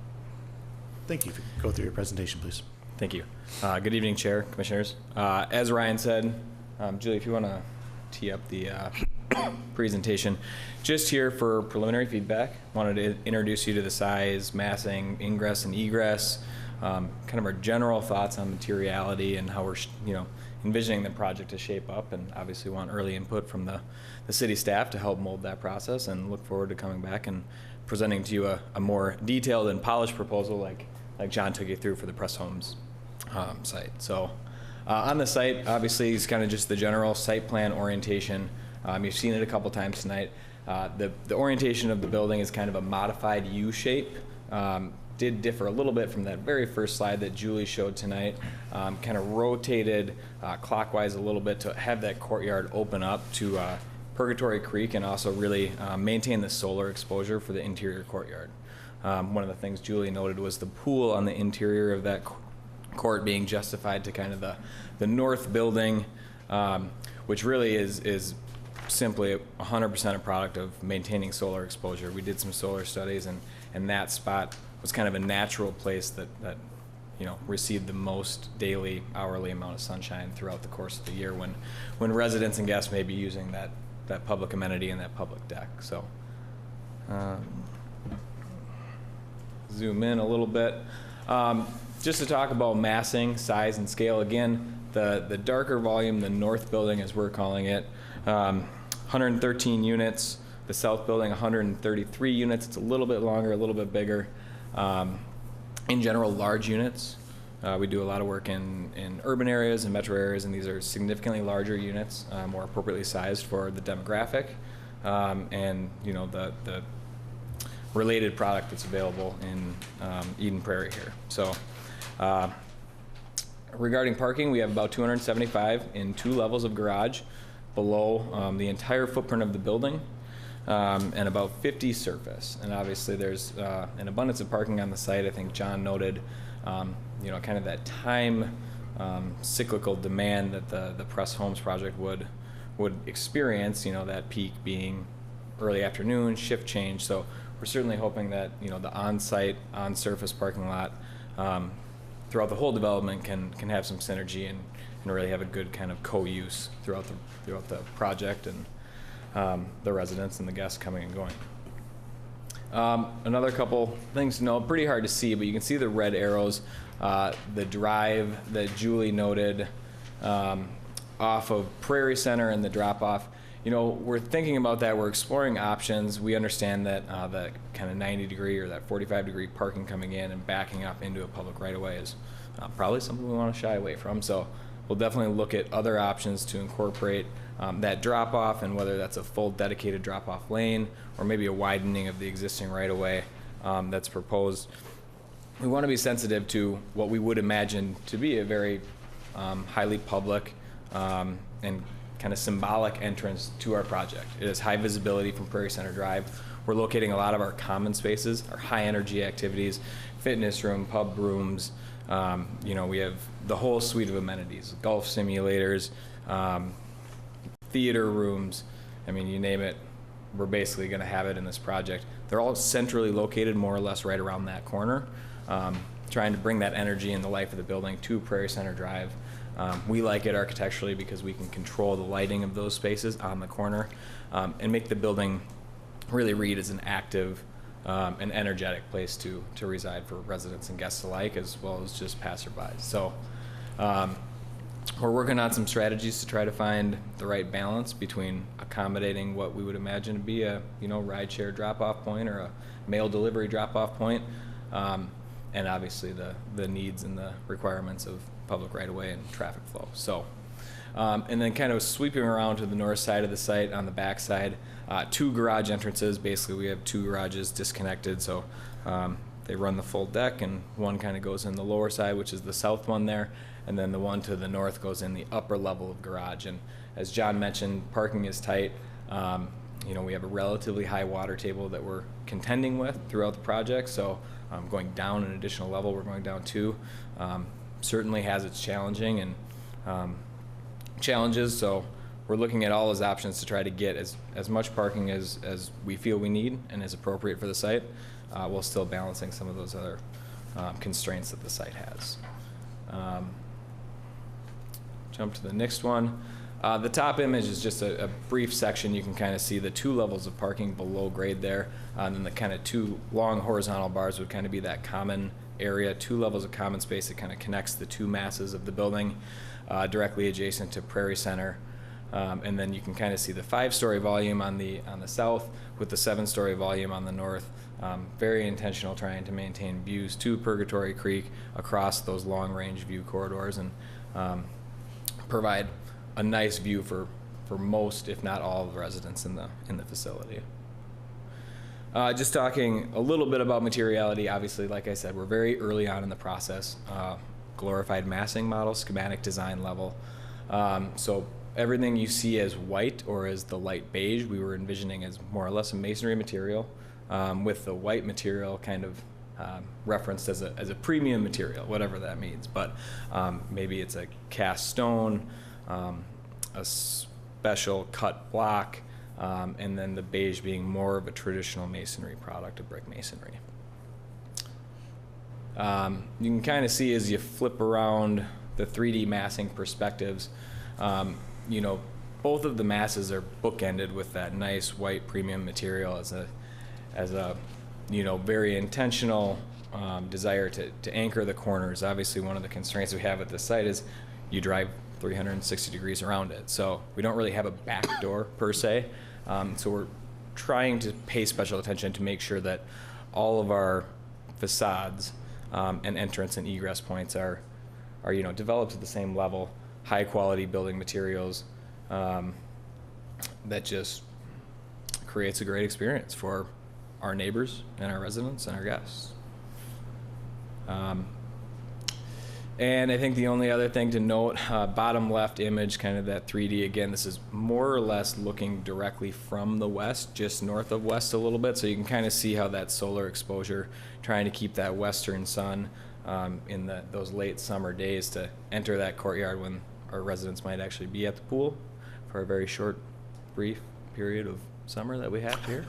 Thank you. If you could go through your presentation, please. Thank you. Good evening, Chair, Commissioners. As Ryan said, Julie, if you want to tee up the presentation. Just here for preliminary feedback. Wanted to introduce you to the size, massing, ingress, and egress, kind of our general thoughts on materiality and how we're, envisioning the project to shape up, and obviously want early input from the city staff to help mold that process, and look forward to coming back and presenting to you a more detailed and polished proposal like John took you through for the Press Homes site. So on the site, obviously, it's kind of just the general site plan orientation. You've seen it a couple times tonight. The orientation of the building is kind of a modified U shape. Did differ a little bit from that very first slide that Julie showed tonight. Kind of rotated clockwise a little bit to have that courtyard open up to Purgatory Creek, and also really maintain the solar exposure for the interior courtyard. One of the things Julie noted was the pool on the interior of that court being justified to kind of the north building, which really is simply 100% a product of maintaining solar exposure. We did some solar studies, and that spot was kind of a natural place that received the most daily, hourly amount of sunshine throughout the course of the year when residents and guests may be using that public amenity and that public deck. So zoom in a little bit. Just to talk about massing, size, and scale. Again, the darker volume, the north building as we're calling it, 113 units. The south building, 133 units. It's a little bit longer, a little bit bigger. In general, large units. We do a lot of work in urban areas and metro areas, and these are significantly larger units, more appropriately sized for the demographic, and the related product that's available in Eden Prairie here. So regarding parking, we have about 275 in 2 levels of garage below the entire footprint of the building. and about 50 surface. And obviously there's an abundance of parking on the site. I think John noted, kind of that time cyclical demand that the Press Homes project would experience, that peak being early afternoon, shift change. So we're certainly hoping that, the on-site, on-surface parking lot throughout the whole development can have some synergy and really have a good kind of co-use throughout the project and the residents and the guests coming and going. Another couple things to know, pretty hard to see, but you can see the red arrows, the drive that Julie noted off of Prairie Center and the drop-off. We're thinking about that. We're exploring options. We understand that the kind of 90-degree or that 45-degree parking coming in and backing up into a public right-of-way is probably something we want to shy away from. So we'll definitely look at other options to incorporate that drop-off, and whether that's a full dedicated drop-off lane or maybe a widening of the existing right-of-way that's proposed. We want to be sensitive to what we would imagine to be a very highly public and kind of symbolic entrance to our project. It is high visibility from Prairie Center Drive. We're locating a lot of our common spaces, our high energy activities, fitness room, pub rooms. We have the whole suite of amenities, golf simulators, theater rooms. I mean, you name it, we're basically going to have it in this project. They're all centrally located, more or less right around that corner, trying to bring that energy and the life of the building to Prairie Center Drive. We like it architecturally because we can control the lighting of those spaces on the corner and make the building really read as an active and energetic place to reside for residents and guests alike, as well as just passerbys. So we're working on some strategies to try to find the right balance between accommodating what we would imagine to be a rideshare drop-off point or a mail delivery drop-off point, and obviously the needs and the requirements of public right-of-way and traffic flow. So, and then kind of sweeping around to the north side of the site on the back side, 2 garage entrances. Basically, we have 2 garages disconnected, so they run the full deck, and one kind of goes in the lower side, which is the south one there, and then the one to the north goes in the upper level of garage. And as John mentioned, parking is tight. We have a relatively high water table that we're contending with throughout the project, so going down an additional level, we're going down 2. Certainly has its challenging and challenges, so we're looking at all those options to try to get as much parking as we feel we need and is appropriate for the site, while still balancing some of those other constraints that the site has. Jump to the next one. The top image is just a brief section. You can kind of see the 2 levels of parking below grade there, and then the kind of 2 long horizontal bars would kind of be that common area, 2 levels of common space that kind of connects the 2 masses of the building directly adjacent to Prairie Center. And then you can kind of see the 5-story volume on the south with the 7-story volume on the north. Very intentional, trying to maintain views to Purgatory Creek across those long-range view corridors and provide a nice view for most, if not all, of the residents in the facility. Just talking a little bit about materiality. Obviously, like I said, we're very early on in the process. Glorified massing model, schematic design level. So everything you see as white or as the light beige, we were envisioning as more or less a masonry material, with the white material kind of referenced as a premium material, whatever that means. But maybe it's a cast stone, a special cut block, and then the beige being more of a traditional masonry product of brick masonry. You can kind of see as you flip around the 3D massing perspectives, both of the masses are bookended with that nice white premium material as a very intentional desire to anchor the corners. Obviously, one of the constraints we have at this site is you drive 360 degrees around it, so we don't really have a back door per se. So we're trying to pay special attention to make sure that all of our facades and entrance and egress points are developed at the same level, high quality building materials that just creates a great experience for our neighbors and our residents and our guests. And I think the only other thing to note, bottom left image, kind of that 3D again, this is more or less looking directly from the west, just north of west a little bit. So you can kind of see how that solar exposure, trying to keep that western sun in those late summer days to enter that courtyard when our residents might actually be at the pool for a very short, brief period of summer that we have here.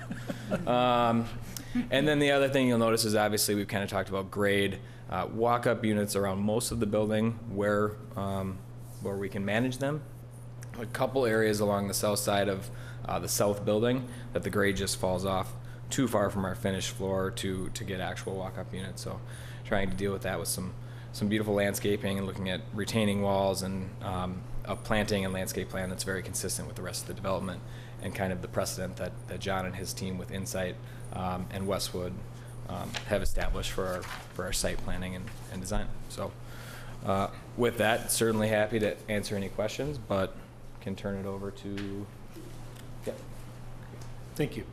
And then the other thing you'll notice is obviously we've kind of talked about grade. Walk-up units around most of the building where we can manage them. A couple areas along the south side of the south building that the grade just falls off too far from our finished floor to get actual walk-up units. So trying to deal with that with some beautiful landscaping and looking at retaining walls and a planting and landscape plan that's very consistent with the rest of the development and kind of the precedent that John and his team with Insight and Westwood have established for our site planning and design. So with that, certainly happy to answer any questions, but can turn it over to, yeah. Thank you.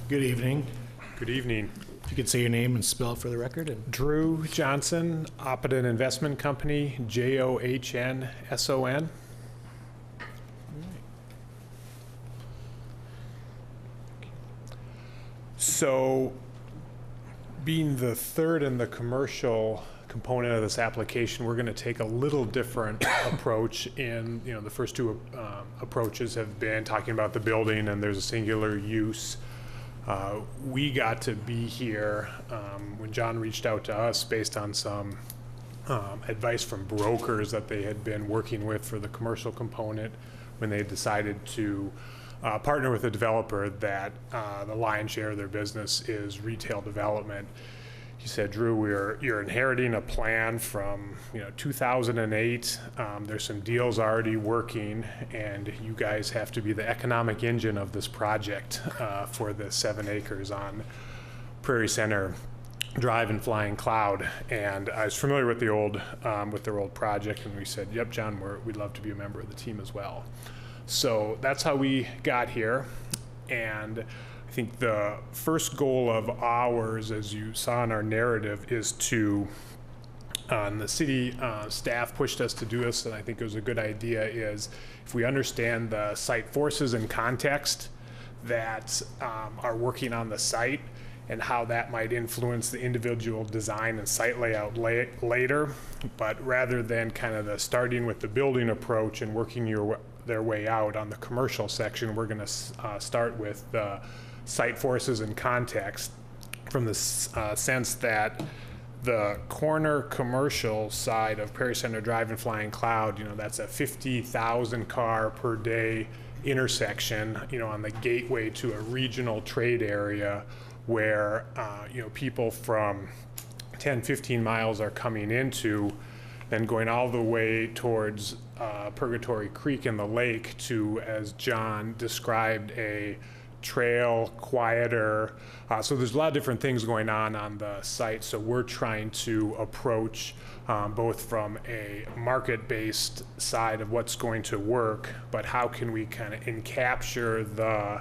Good evening. Good evening. If you could say your name and spell it for the record. And Drew Johnson, Oppidan Investment Company, JOHNSON. So, being the third in the commercial component of this application, we're going to take a little different approach. In the first two approaches have been talking about the building and there's a singular use. We got to be here when John reached out to us based on some advice from brokers that they had been working with for the commercial component when they decided to partner with a developer that the lion's share of their business is retail development. He said, Drew, you're inheriting a plan from 2008. There's some deals already working, and you guys have to be the economic engine of this project for the 7 acres on Prairie Center Drive and Flying Cloud. And I was familiar with their old project, and we said, yep, John, we'd love to be a member of the team as well. So that's how we got here. And I think the first goal of ours, as you saw in our narrative, is to, and the city staff pushed us to do this, and I think it was a good idea, is if we understand the site forces and context that are working on the site and how that might influence the individual design and site layout later, but rather than kind of the starting with the building approach and working their way out on the commercial section, we're going to start with the site forces and context from the sense that the corner commercial side of Prairie Center Drive and Flying Cloud, that's a 50,000 car per day intersection, on the gateway to a regional trade area where, people from 10, 15 miles are coming into, then going all the way towards Purgatory Creek and the lake to, as John described, a trail, quieter. So there's a lot of different things going on the site. So we're trying to approach both from a market-based side of what's going to work, but how can we kind of encapture the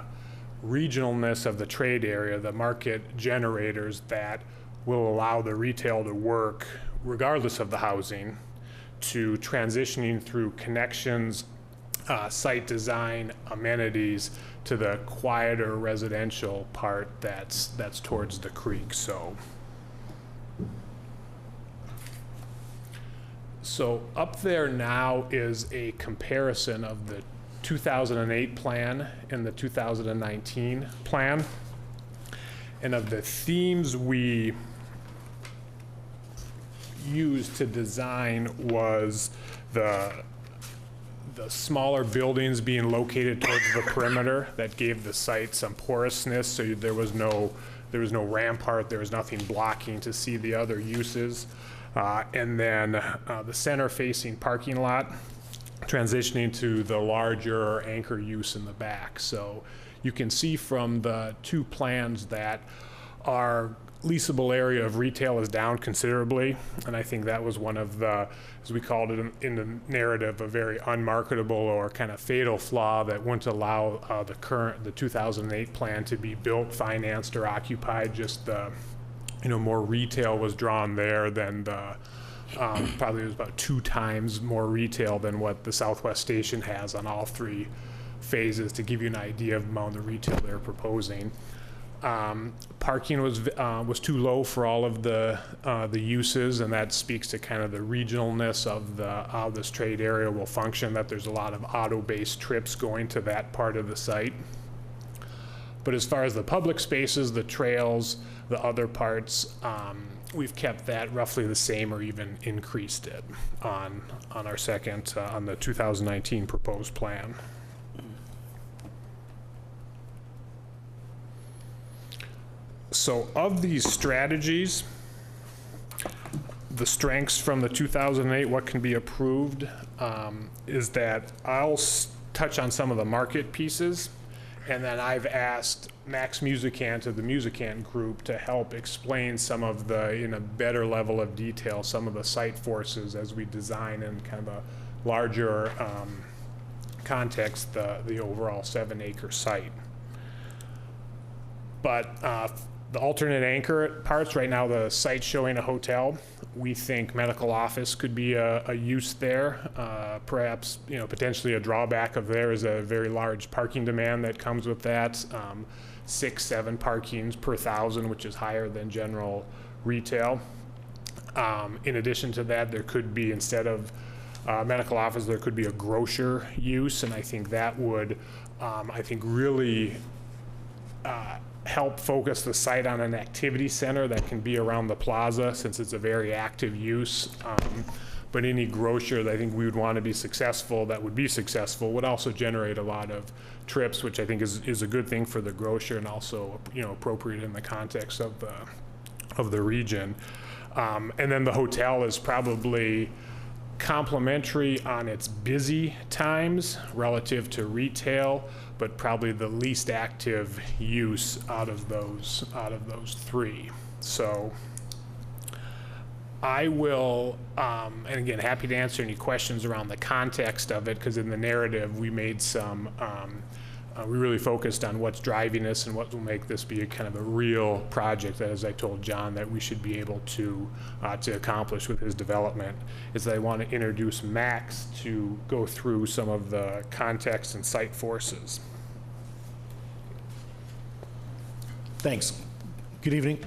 regionalness of the trade area, the market generators that will allow the retail to work regardless of the housing, to transitioning through connections, site design, amenities, to the quieter residential part that's towards the creek. So up there now is a comparison of the 2008 plan and the 2019 plan. And of the themes we used to design was the smaller buildings being located towards the perimeter. That gave the site some porousness, so there was no rampart, there was nothing blocking to see the other uses. And then the center-facing parking lot transitioning to the larger anchor use in the back. So you can see from the two plans that our leasable area of retail is down considerably, and I think that was one of the, as we called it in the narrative, a very unmarketable or kind of fatal flaw that wouldn't allow the 2008 plan to be built, financed, or occupied. Just the, more retail was drawn there than the, probably it was about 2 times more retail than what the Southwest Station has on all 3 phases, to give you an idea of the amount of retail they're proposing. Parking was too low for all of the uses, and that speaks to kind of the regionalness of how this trade area will function, that there's a lot of auto-based trips going to that part of the site. But as far as the public spaces, the trails, the other parts, we've kept that roughly the same or even increased it on our second, on the 2019 proposed plan. So of these strategies, the strengths from the 2008, what can be approved, is that I'll touch on some of the market pieces, and then I've asked Max Musicant of the Musicant Group to help explain some of the, in a better level of detail, some of the site forces as we design in kind of a larger context, the overall 7-acre site. But the alternate anchor parts, right now the site's showing a hotel. We think medical office could be a use there. Perhaps, potentially a drawback of there is a very large parking demand that comes with that. 6-7 parkings per 1,000, which is higher than general retail. In addition to that, there could be, instead of medical office, there could be a grocer use, and I think that would, really help focus the site on an activity center that can be around the plaza, since it's a very active use. But any grocer that I think we would want to be successful, that would be successful, would also generate a lot of trips, which I think is a good thing for the grocer, and also appropriate in the context of the region. And then the hotel is probably complementary on its busy times relative to retail, but probably the least active use out of those 3. So I will, and again, happy to answer any questions around the context of it, because in the narrative we made some, we really focused on what's driving this and what will make this be a kind of a real project that, as I told John, that we should be able to accomplish with his development, is that I want to introduce Max to go through some of the context and site forces. Thanks. Good evening.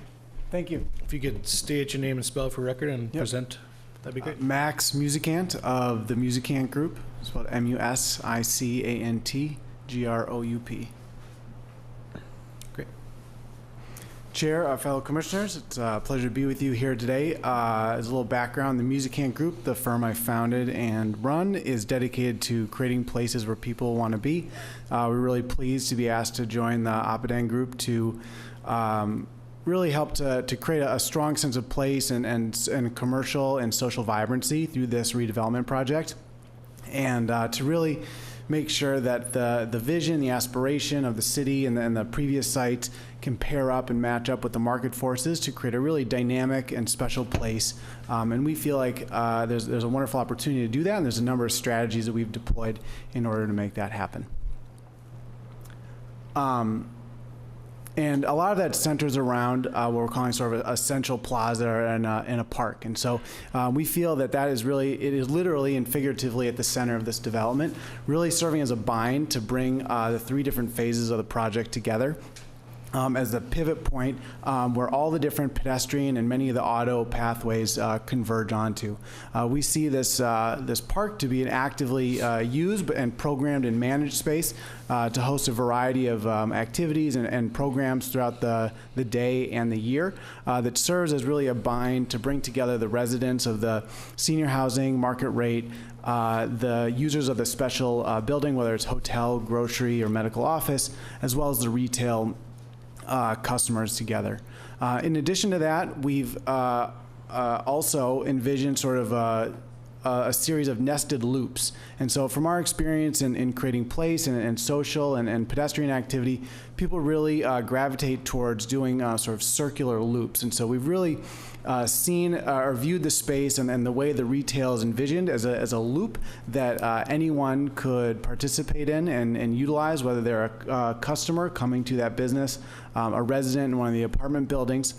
Thank you. If you could state your name and spell for record and present, that'd be great. Max Musicant of the Musicant Group. It's spelled MUSICANT GROUP. Great. Chair, fellow commissioners, it's a pleasure to be with you here today. As a little background, the Musicant Group, the firm I founded and run, is dedicated to creating places where people want to be. We're really pleased to be asked to join the Oppidan Group to really help to create a strong sense of place and commercial and social vibrancy through this redevelopment project, and to really make sure that the vision, the aspiration of the city and the previous site can pair up and match up with the market forces to create a really dynamic and special place. And we feel like there's a wonderful opportunity to do that, and there's a number of strategies that we've deployed in order to make that happen. And a lot of that centers around what we're calling sort of a central plaza and a park. And so we feel that it is literally and figuratively at the center of this development, really serving as a bind to bring the 3 different phases of the project together. As the pivot point where all the different pedestrian and many of the auto pathways converge onto. We see this park to be an actively used and programmed and managed space to host a variety of activities and programs throughout the day and the year that serves as really a bind to bring together the residents of the senior housing market rate, the users of the special building, whether it's hotel, grocery, or medical office, as well as the retail customers together. In addition to that, we've also envisioned sort of a series of nested loops. And so from our experience in creating place and social and pedestrian activity, people really gravitate towards doing sort of circular loops. And so we've really seen or viewed the space and the way the retail is envisioned as a loop that anyone could participate in and utilize, whether they're a customer coming to that business, a resident in one of the apartment buildings,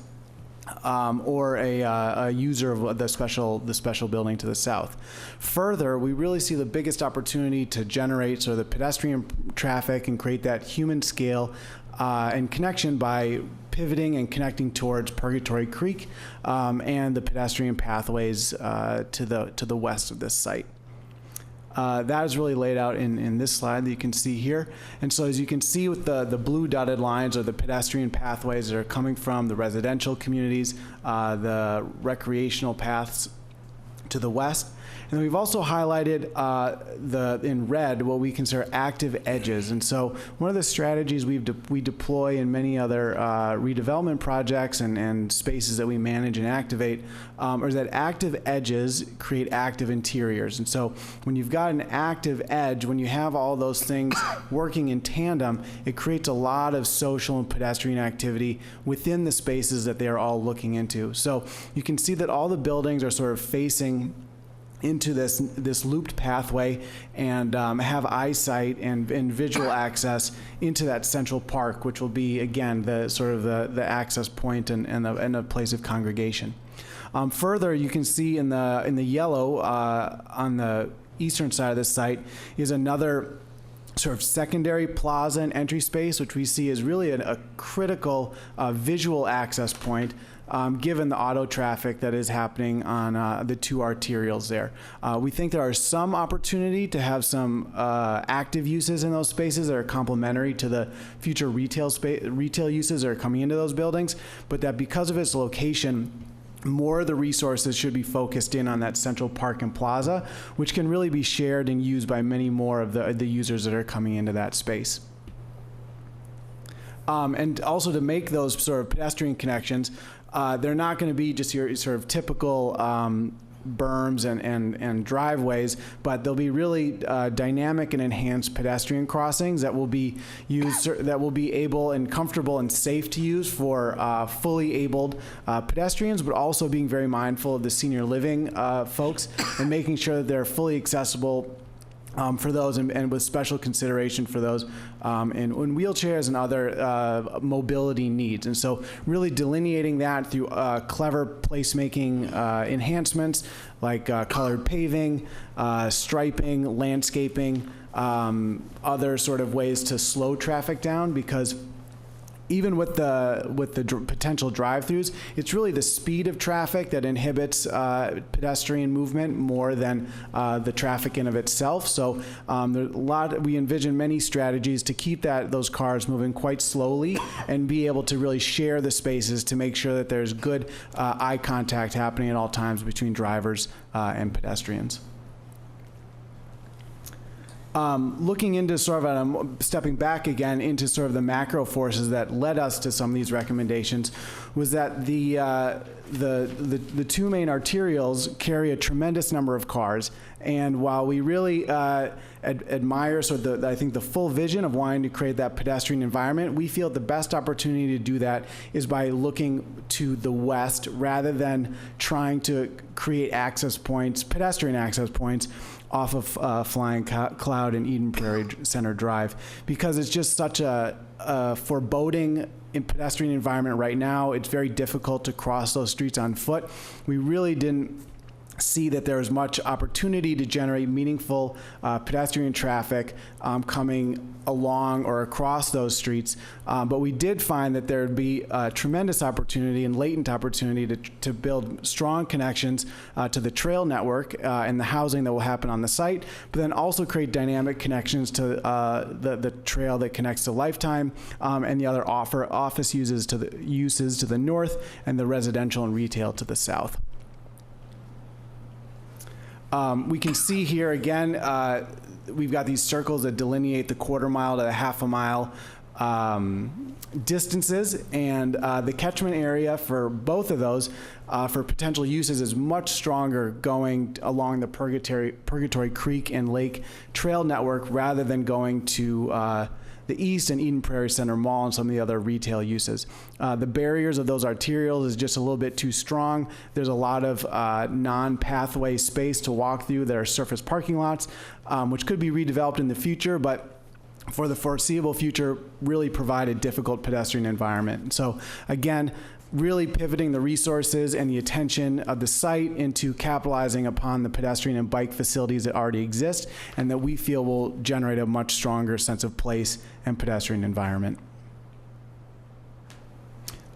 or a user of the special building to the south. Further, we really see the biggest opportunity to generate sort of the pedestrian traffic and create that human scale and connection by pivoting and connecting towards Purgatory Creek and the pedestrian pathways to the west of this site. That is really laid out in this slide that you can see here. And so as you can see with the blue dotted lines are the pedestrian pathways that are coming from the residential communities, the recreational paths to the west. And then we've also highlighted in red what we consider active edges. And so one of the strategies we deploy in many other redevelopment projects and spaces that we manage and activate is that active edges create active interiors. And so when you've got an active edge, when you have all those things working in tandem, it creates a lot of social and pedestrian activity within the spaces that they are all looking into. So you can see that all the buildings are sort of facing into this looped pathway and have eyesight and visual access into that central park, which will be, again, the sort of the access point and a place of congregation. Further, you can see in the yellow on the eastern side of the site is another sort of secondary plaza and entry space, which we see as really a critical visual access point given the auto traffic that is happening on the two arterials there. We think there are some opportunity to have some active uses in those spaces that are complementary to the future retail uses that are coming into those buildings, but that because of its location, more of the resources should be focused in on that central park and plaza, which can really be shared and used by many more of the users that are coming into that space. And also to make those sort of pedestrian connections, they're not going to be just your sort of typical berms and driveways, but they'll be really dynamic and enhanced pedestrian crossings that will be used, that will be able and comfortable and safe to use for fully abled pedestrians, but also being very mindful of the senior living folks and making sure that they're fully accessible for those and with special consideration for those in wheelchairs and other mobility needs. And so really delineating that through clever placemaking enhancements like colored paving, striping, landscaping, other sort of ways to slow traffic down, because even with the potential drive-throughs, it's really the speed of traffic that inhibits pedestrian movement more than the traffic in of itself. So we envision many strategies to keep those cars moving quite slowly and be able to really share the spaces to make sure that there's good eye contact happening at all times between drivers and pedestrians. Looking into sort of, stepping back again into sort of the macro forces that led us to some of these recommendations, was that the two main arterials carry a tremendous number of cars. And while we really admire sort of I think the full vision of wanting to create that pedestrian environment, we feel the best opportunity to do that is by looking to the west rather than trying to create access points, pedestrian access points, off of Flying Cloud and Eden Prairie Center Drive, because it's just such a foreboding pedestrian environment right now. It's very difficult to cross those streets on foot. We really didn't see that there was much opportunity to generate meaningful pedestrian traffic coming along or across those streets. But we did find that there would be a tremendous opportunity and latent opportunity to build strong connections to the trail network and the housing that will happen on the site, but then also create dynamic connections to the trail that connects to Lifetime and the other office uses to the north and the residential and retail to the south. We can see here again, we've got these circles that delineate the quarter mile to the half a mile distances, and the catchment area for both of those for potential uses is much stronger going along the Purgatory Creek and Lake Trail network rather than going to the east and Eden Prairie Center Mall and some of the other retail uses. The barriers of those arterials is just a little bit too strong. There's a lot of non-pathway space to walk through. There are surface parking lots, which could be redeveloped in the future, but for the foreseeable future, really provide a difficult pedestrian environment. So again, really pivoting the resources and the attention of the site into capitalizing upon the pedestrian and bike facilities that already exist and that we feel will generate a much stronger sense of place and pedestrian environment.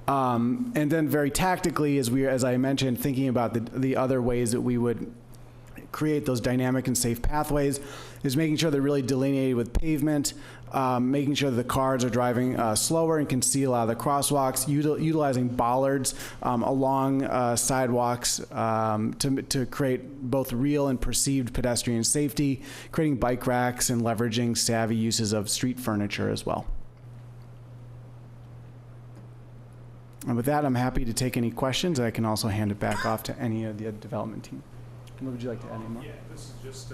And then very tactically, as I mentioned, thinking about the other ways that we would create those dynamic and safe pathways is making sure they're really delineated with pavement, making sure that the cars are driving slower and can see a lot of the crosswalks, utilizing bollards along sidewalks to create both real and perceived pedestrian safety, creating bike racks and leveraging savvy uses of street furniture as well. And with that, I'm happy to take any questions. I can also hand it back off to any of the development team. What would you like to add anymore? Yeah, this is just,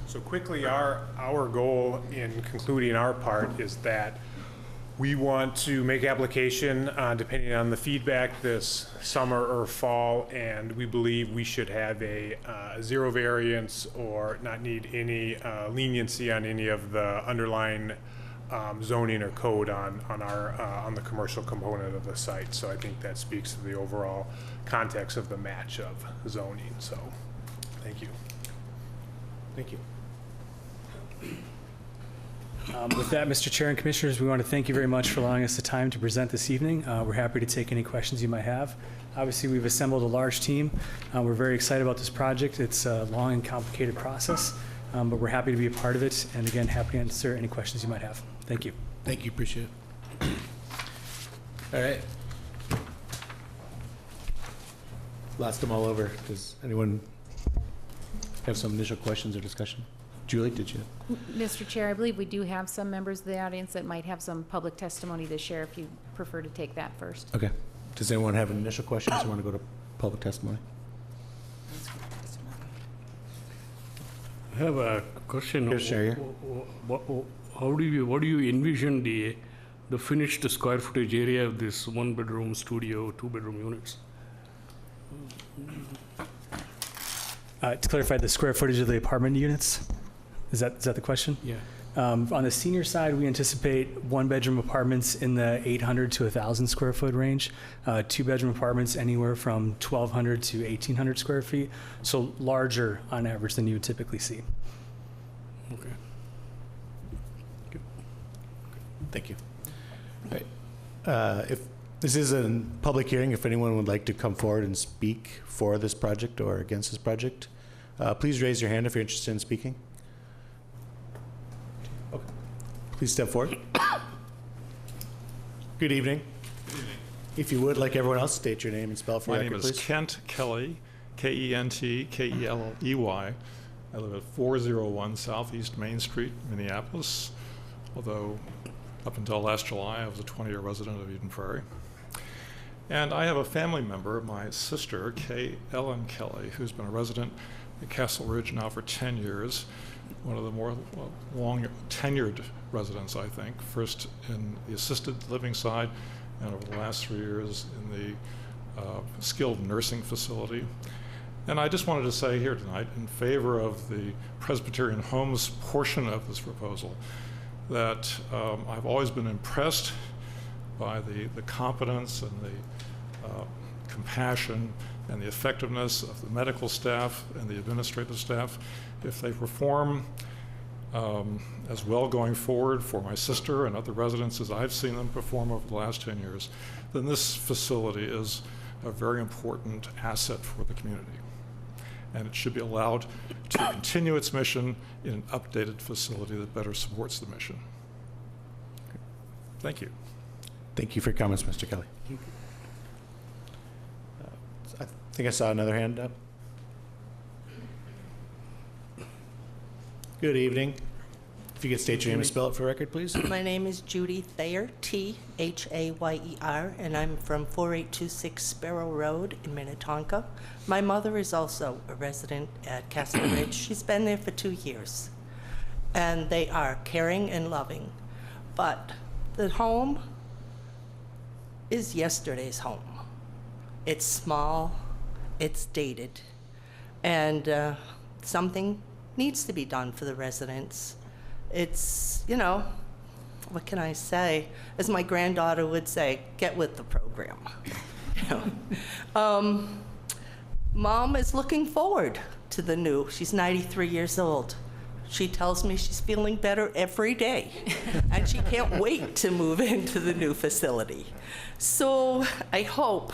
so quickly, our goal in concluding our part is that we want to make application depending on the feedback this summer or fall, and we believe we should have a zero variance or not need any leniency on any of the underlying zoning or code on the commercial component of the site. So I think that speaks to the overall context of the match of zoning. So, thank you. Thank you. With that, Mr. Chair and Commissioners, we want to thank you very much for allowing us the time to present this evening. We're happy to take any questions you might have. Obviously, we've assembled a large team. We're very excited about this project. It's a long and complicated process, but we're happy to be a part of it. And again, happy to answer any questions you might have. Thank you. Thank you, appreciate it. All right. Lost them all over. Does anyone have some initial questions or discussion? Julie, did you? Mr. Chair, I believe we do have some members of the audience that might have some public testimony to share if you prefer to take that first. Okay. Does anyone have initial questions or want to go to public testimony? I have a question. Yes, sir. What do you envision the finished square footage area of this one bedroom studio, 2-bedroom units? To clarify, the square footage of the apartment units? Is that the question? Yeah. On the senior side, we anticipate 1-bedroom apartments in the 800 to 1,000 square foot range, 2-bedroom apartments anywhere from 1,200 to 1,800 square feet, so larger on average than you would typically see. Okay. Thank you. All right. If this is a public hearing, if anyone would like to come forward and speak for this project or against this project, please raise your hand if you're interested in speaking. Okay. Please step forward. Good evening. Good evening. If you would, like everyone else, state your name and spell for the record, My name is please. Kent Kelly, K-E-N-T-K-E-L-E-Y. I live at 401 Southeast Main Street, Minneapolis, although up until last July, I was a 20-year resident of Eden Prairie. And I have a family member, my sister, Kay Ellen Kelly, who's been a resident at Castle Ridge now for 10 years, one of the more long-tenured residents, I think, first in the assisted living side and over the last 3 years in the skilled nursing facility. And I just wanted to say here tonight, in favor of the Presbyterian Homes portion of this proposal, that I've always been impressed by the competence and the compassion and the effectiveness of the medical staff and the administrative staff. If they perform as well going forward for my sister and other residents as I've seen them perform over the last 10 years, then this facility is a very important asset for the community. And it should be allowed to continue its mission in an updated facility that better supports the mission. Thank you. Thank you for your comments, Mr. Kelly. I think I saw another hand up. Good evening. If you could state your name and spell it for record, please. My name is Judy Thayer, Thayer, and I'm from 4826 Sparrow Road in Minnetonka. My mother is also a resident at Castle Ridge. She's been there for 2 years. And they are caring and loving. But the home is yesterday's home. It's small, it's dated, and something needs to be done for the residents. It's, you know, what can I say? As my granddaughter would say, get with the program. You know? Mom is looking forward to the new. She's 93 years old. She tells me she's feeling better every day, and she can't wait to move into the new facility. So I hope,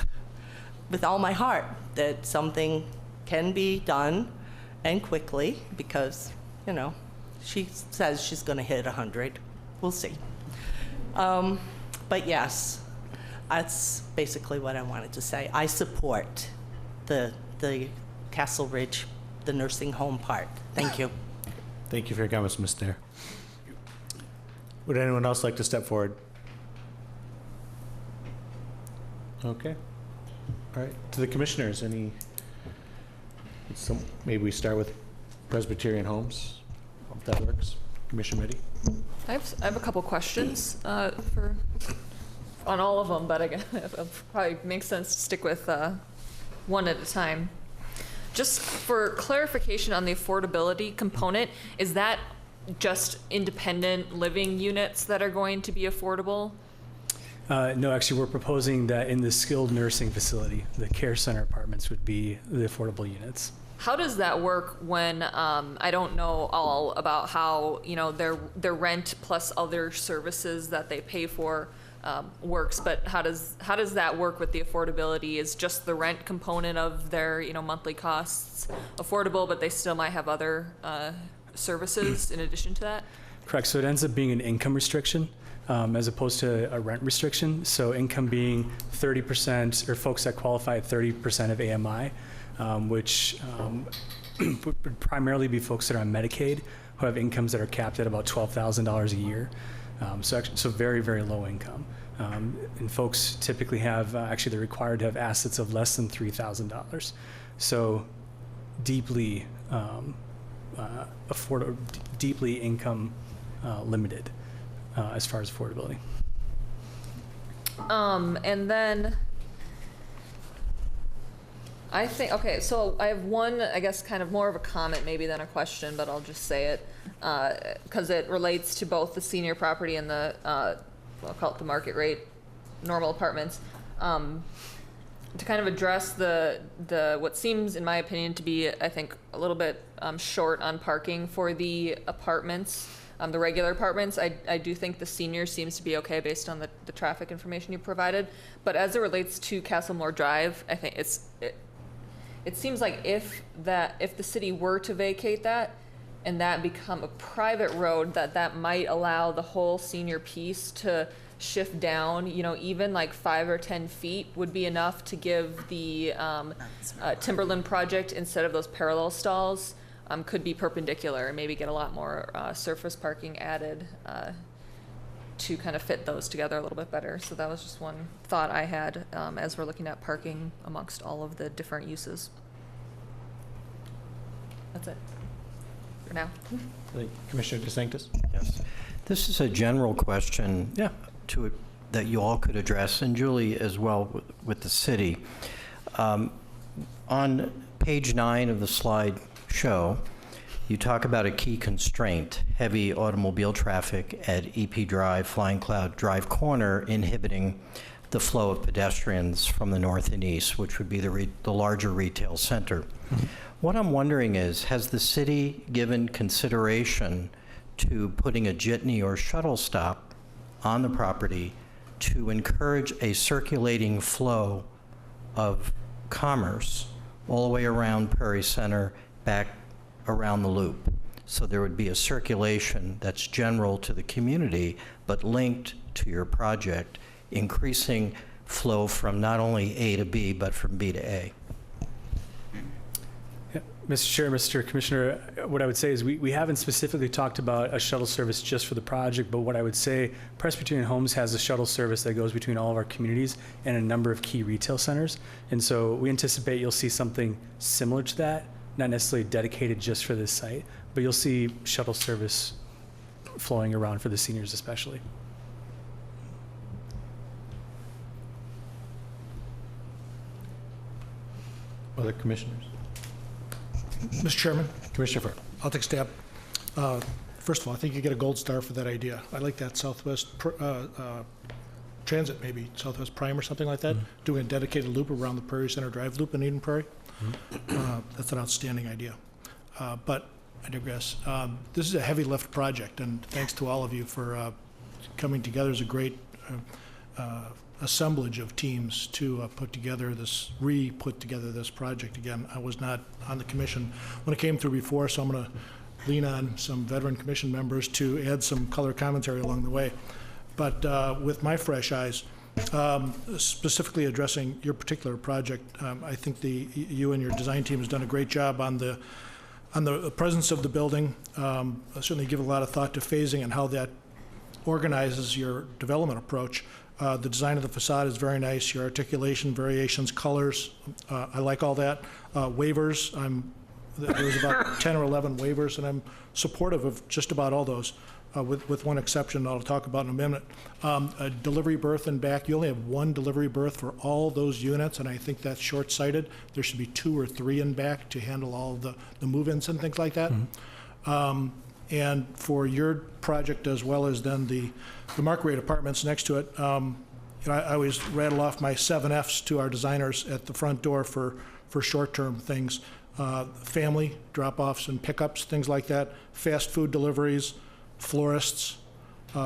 with all my heart, that something can be done, and quickly, because, you know, she says she's going to hit 100. We'll see. But yes, that's basically what I wanted to say. I support the Castle Ridge, the nursing home part. Thank you. Thank you for your comments, Ms. Thayer. Would anyone else like to step forward? Okay. All right. To the commissioners, maybe we start with Presbyterian Homes, if that works. Commissioner Mitty? I have a couple questions on all of them, but I guess it probably makes sense to stick with one at a time. Just for clarification on the affordability component, is that just independent living units that are going to be affordable? No, actually, we're proposing that in the skilled nursing facility, the care center apartments would be the affordable units. How does that work when I don't know all about how, you know, their rent plus other services that they pay for works, but how does that work with the affordability? Is just the rent component of their, you know, monthly costs affordable, but they still might have other services in addition to that? Correct. So it ends up being an income restriction as opposed to a rent restriction. So income being 30%, or folks that qualify at 30% of AMI, which would primarily be folks that are on Medicaid who have incomes that are capped at about $12,000 a year. So very, very low income. And folks typically have, actually they're required to have assets of less than $3,000. So deeply deeply income limited as far as affordability. And then I think, okay, so I have one, I guess, kind of more of a comment maybe than a question, but I'll just say it because it relates to both the senior property and the, I'll call it the market rate, normal apartments. To kind of address the what seems, in my opinion, to be, I think, a little bit short on parking for the apartments, the regular apartments. I do think the senior seems to be okay based on the traffic information you provided. But as it relates to Castlemore Drive, I think it seems like if the city were to vacate that and that become a private road, that might allow the whole senior piece to shift down, you know, even like 5 or 10 feet would be enough to give the Timberland project, instead of those parallel stalls, could be perpendicular and maybe get a lot more surface parking added to kind of fit those together a little bit better. So that was just one thought I had as we're looking at parking amongst all of the different uses. That's it for now. Commissioner DeSanctis? Yes. This is a general question that you all could address, and Julie as well with the city. On page 9 of the slide show, you talk about a key constraint, heavy automobile traffic at EP Drive, Flying Cloud Drive corner, inhibiting the flow of pedestrians from the north and east, which would be the larger retail center. Mm-hmm. What I'm wondering is, has the city given consideration to putting a jitney or shuttle stop on the property to encourage a circulating flow of commerce all the way around Prairie Center, back around the loop? So there would be a circulation that's general to the community, but linked to your project, increasing flow from not only A to B, but from B to A. Mr. Chair, Mr. Commissioner, what I would say is we haven't specifically talked about a shuttle service just for the project, but what I would say, Presbyterian Homes has a shuttle service that goes between all of our communities and a number of key retail centers. And so we anticipate you'll see something similar to that, not necessarily dedicated just for this site, but you'll see shuttle service flowing around for the seniors especially. Other commissioners? Mr. Chairman, Commissioner Fur. I'll take a stab. First of all, I think you get a gold star for that idea. I like that Southwest Transit, maybe Southwest Prime or something like that, doing a dedicated loop around the Prairie Center Drive loop in Eden Prairie. That's an outstanding idea. But I digress. This is a heavy lift project, and thanks to all of you for coming together as a great assemblage of teams to put together this project again. I was not on the commission when it came through before, so I'm going to lean on some veteran commission members to add some color commentary along the way. But with my fresh eyes, specifically addressing your particular project, I think you and your design team has done a great job on the presence of the building. I certainly give a lot of thought to phasing and how that organizes your development approach. The design of the facade is very nice. Your articulation, variations, colors, I like all that. Waivers, there's about 10 or 11 waivers, and I'm supportive of just about all those, with one exception that I'll talk about in a minute. A delivery berth in back, you only have one delivery berth for all those units, and I think that's short-sighted. There should be 2 or 3 in back to handle all of the move-ins and things like that. And for your project, as well as then the market rate apartments next to it, I always rattle off my 7 Fs to our designers at the front door for short-term things. Family drop-offs and pickups, things like that, fast food deliveries, florists,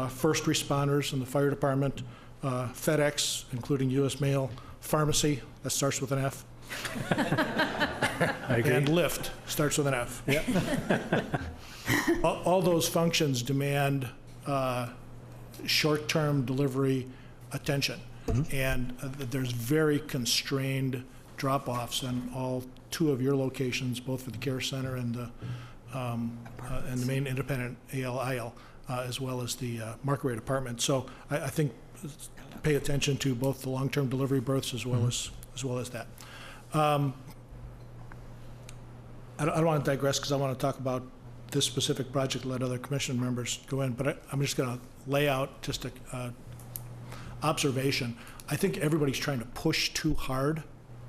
first responders in the fire department, FedEx, including U.S. Mail, pharmacy, that starts with an F. And Lyft starts with an F. Yep. All those functions demand short-term delivery attention. And there's very constrained drop-offs on all 2 of your locations, both for the care center and the main independent ALIL, as well as the market rate apartment. So I think pay attention to both the long-term delivery berths as well as that. I don't want to digress because I want to talk about this specific project, let other commission members go in, but I'm just going to lay out just an observation. I think everybody's trying to push too hard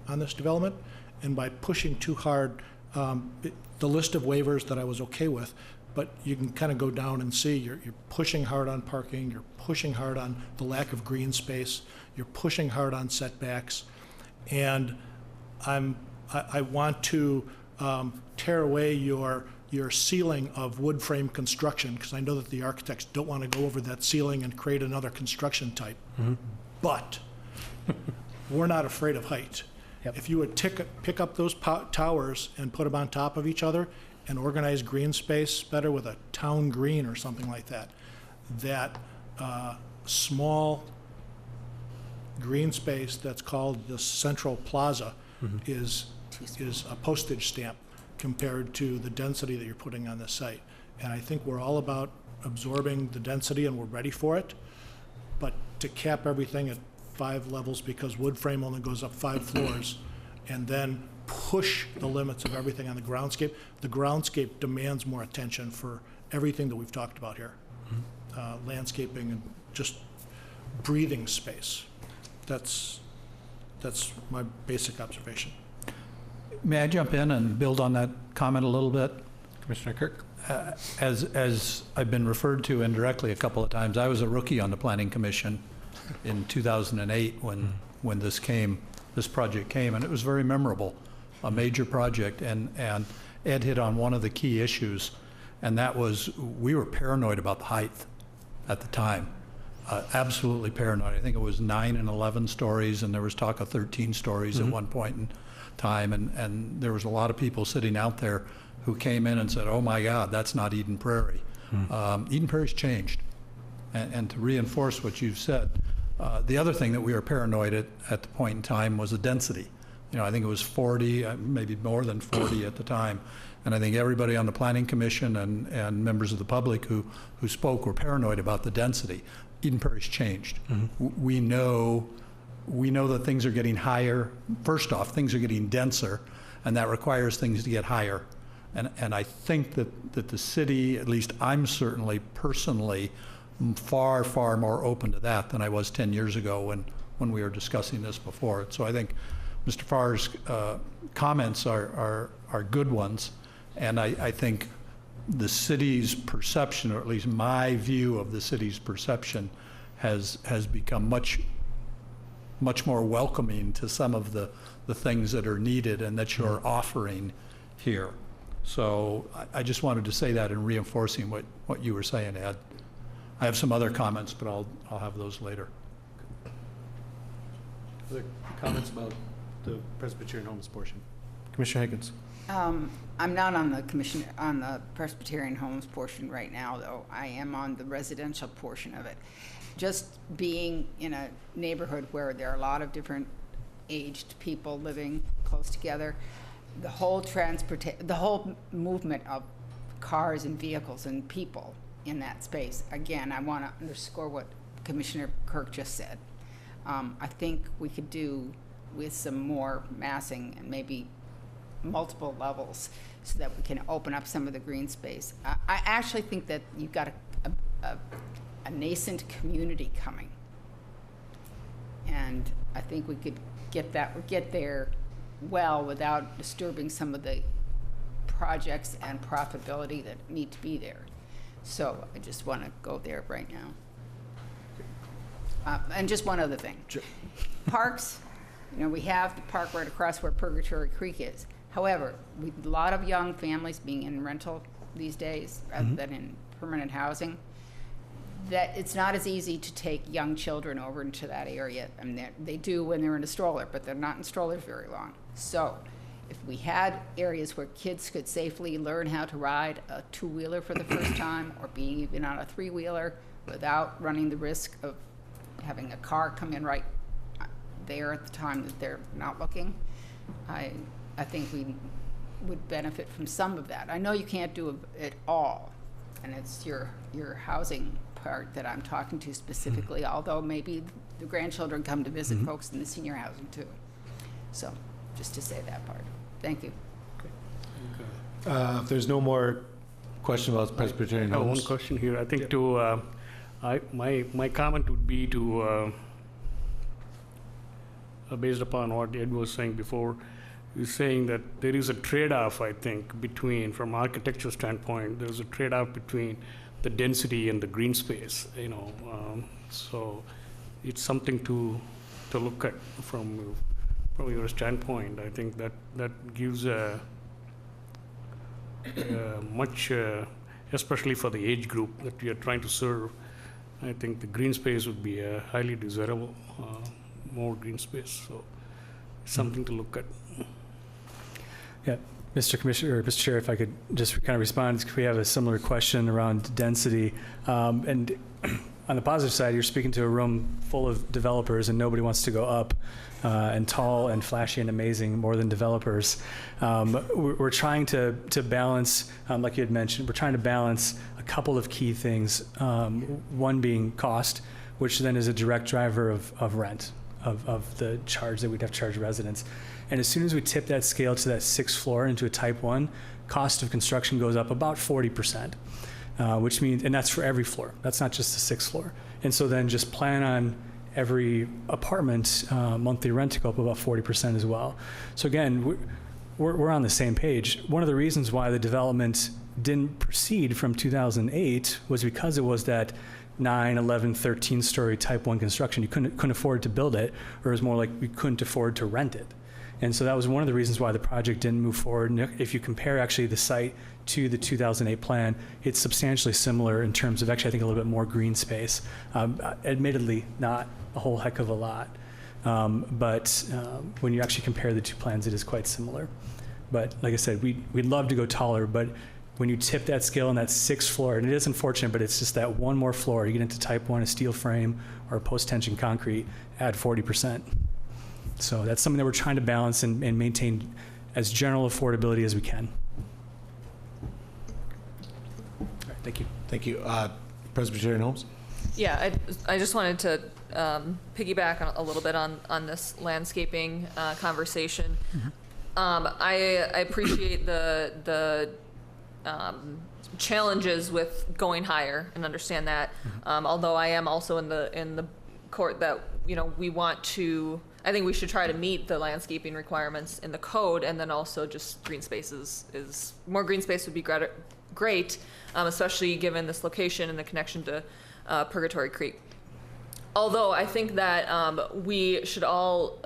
on this development, and by pushing too hard, the list of waivers that I was okay with, but you can kind of go down and see you're pushing hard on parking, you're pushing hard on the lack of green space, you're pushing hard on setbacks, and I want to tear away your ceiling of wood frame construction, because I know that the architects don't want to go over that ceiling and create another construction type. But we're not afraid of height. Yep. If you would pick up those towers and put them on top of each other and organize green space better with a town green or something like that, that small green space that's called the Central Plaza is a postage stamp compared to the density that you're putting on this site. And I think we're all about absorbing the density, and we're ready for it. But to cap everything at 5 levels, because wood frame only goes up 5 floors, and then push the limits of everything on the groundscape demands more attention for everything that we've talked about here. Landscaping and just breathing space. That's my basic observation. May I jump in and build on that comment a little bit? Commissioner Kirk? As I've been referred to indirectly a couple of times, I was a rookie on the Planning Commission in 2008 when this project came, and it was very memorable, a major project, and Ed hit on one of the key issues, and that was we were paranoid about the height at the time. Absolutely paranoid. I think it was 9 and 11 stories, and there was talk of 13 stories at one point in time, and there was a lot of people sitting out there who came in and said, oh my God, that's not Eden Prairie. Eden Prairie's changed. And to reinforce what you've said, the other thing that we were paranoid at the point in time was the density. I think it was 40, maybe more than 40 at the time. And I think everybody on the Planning Commission and members of the public who spoke were paranoid about the density. Eden Prairie's changed. We know that things are getting higher. First off, things are getting denser, and that requires things to get higher. And I think that the city, at least I'm certainly personally, far, far more open to that than I was 10 years ago when we were discussing this before. So I think Mr. Farr's comments are good ones, and I think the city's perception, or at least my view of the city's perception, has become much more welcoming to some of the things that are needed and that you're offering here. So I just wanted to say that in reinforcing what you were saying, Ed. I have some other comments, but I'll have those later. Other comments about the Presbyterian Homes portion? Commissioner Higgins. I'm not on the Presbyterian Homes portion right now, though. I am on the residential portion of it. Just being in a neighborhood where there are a lot of different aged people living close together, the whole movement of cars and vehicles and people in that space. Again, I want to underscore what Commissioner Kirk just said. I think we could do with some more massing and maybe multiple levels so that we can open up some of the green space. I actually think that you've got a nascent community coming, and I think we could get there well without disturbing some of the projects and profitability that need to be there. So I just want to go there right now. And just one other thing. Sure. Parks, we have the park right across where Purgatory Creek is. However, with a lot of young families being in rental these days rather than in permanent housing, that it's not as easy to take young children over into that area. I mean, they do when they're in a stroller, but they're not in strollers very long. So if we had areas where kids could safely learn how to ride a two-wheeler for the first time, or being even on a three-wheeler without running the risk of having a car come in right there at the time that they're not looking, I think we would benefit from some of that. I know you can't do it all, and it's your housing part that I'm talking to specifically, although maybe the grandchildren come to visit folks in the senior housing too. So just to say that part. Thank you. If there's no more question about Presbyterian I have Homes. one question here. I think my comment would be to, based upon what Ed was saying before, he's saying that there is a trade-off, I think, from architecture standpoint, there's a trade-off between the density and the green space, so it's something to look at from your standpoint. I think that gives a much, especially for the age group that we are trying to serve. I think the green space would be highly desirable, more green space, so something to look at. Yeah, Mr. Commissioner, or Mr. Chair, if I could just kind of respond, we have a similar question around density. And on the positive side, you're speaking to a room full of developers and nobody wants to go up and tall and flashy and amazing more than developers. We're trying to balance, like you had mentioned, we're trying to balance a couple of key things. One being cost, which then is a direct driver of rent, of the charge that we'd have to charge residents. And as soon as we tip that scale to that 6th floor into a type 1, cost of construction goes up about 40%, which means, and that's for every floor. That's not just the 6th floor. And so then just plan on every apartment monthly rent to go up about 40% as well. So again, we're on the same page. One of the reasons why the development didn't proceed from 2008 was because it was that 9, 11, 13-story type 1 construction. You couldn't afford to build it, or it was more like we couldn't afford to rent it. And so that was one of the reasons why the project didn't move forward. And if you compare actually the site to the 2008 plan, it's substantially similar in terms of actually, I think, a little bit more green space. Admittedly, not a whole heck of a lot. But when you actually compare the two plans, it is quite similar. But like I said, we'd love to go taller, but when you tip that scale on that 6th floor, and it is unfortunate, but it's just that one more floor, you get into type 1, a steel frame or a post-tension concrete, add 40%. So that's something that we're trying to balance and maintain as general affordability as we can. All right, thank you. Thank you. Presbyterian Holmes? Yeah, I just wanted to piggyback a little bit on this landscaping conversation. I appreciate the challenges with going higher and understand that. Although I am also in the court that we want to. I think we should try to meet the landscaping requirements in the code, and then also just green spaces is more green space would be great, especially given this location and the connection to Purgatory Creek. Although I think that we should all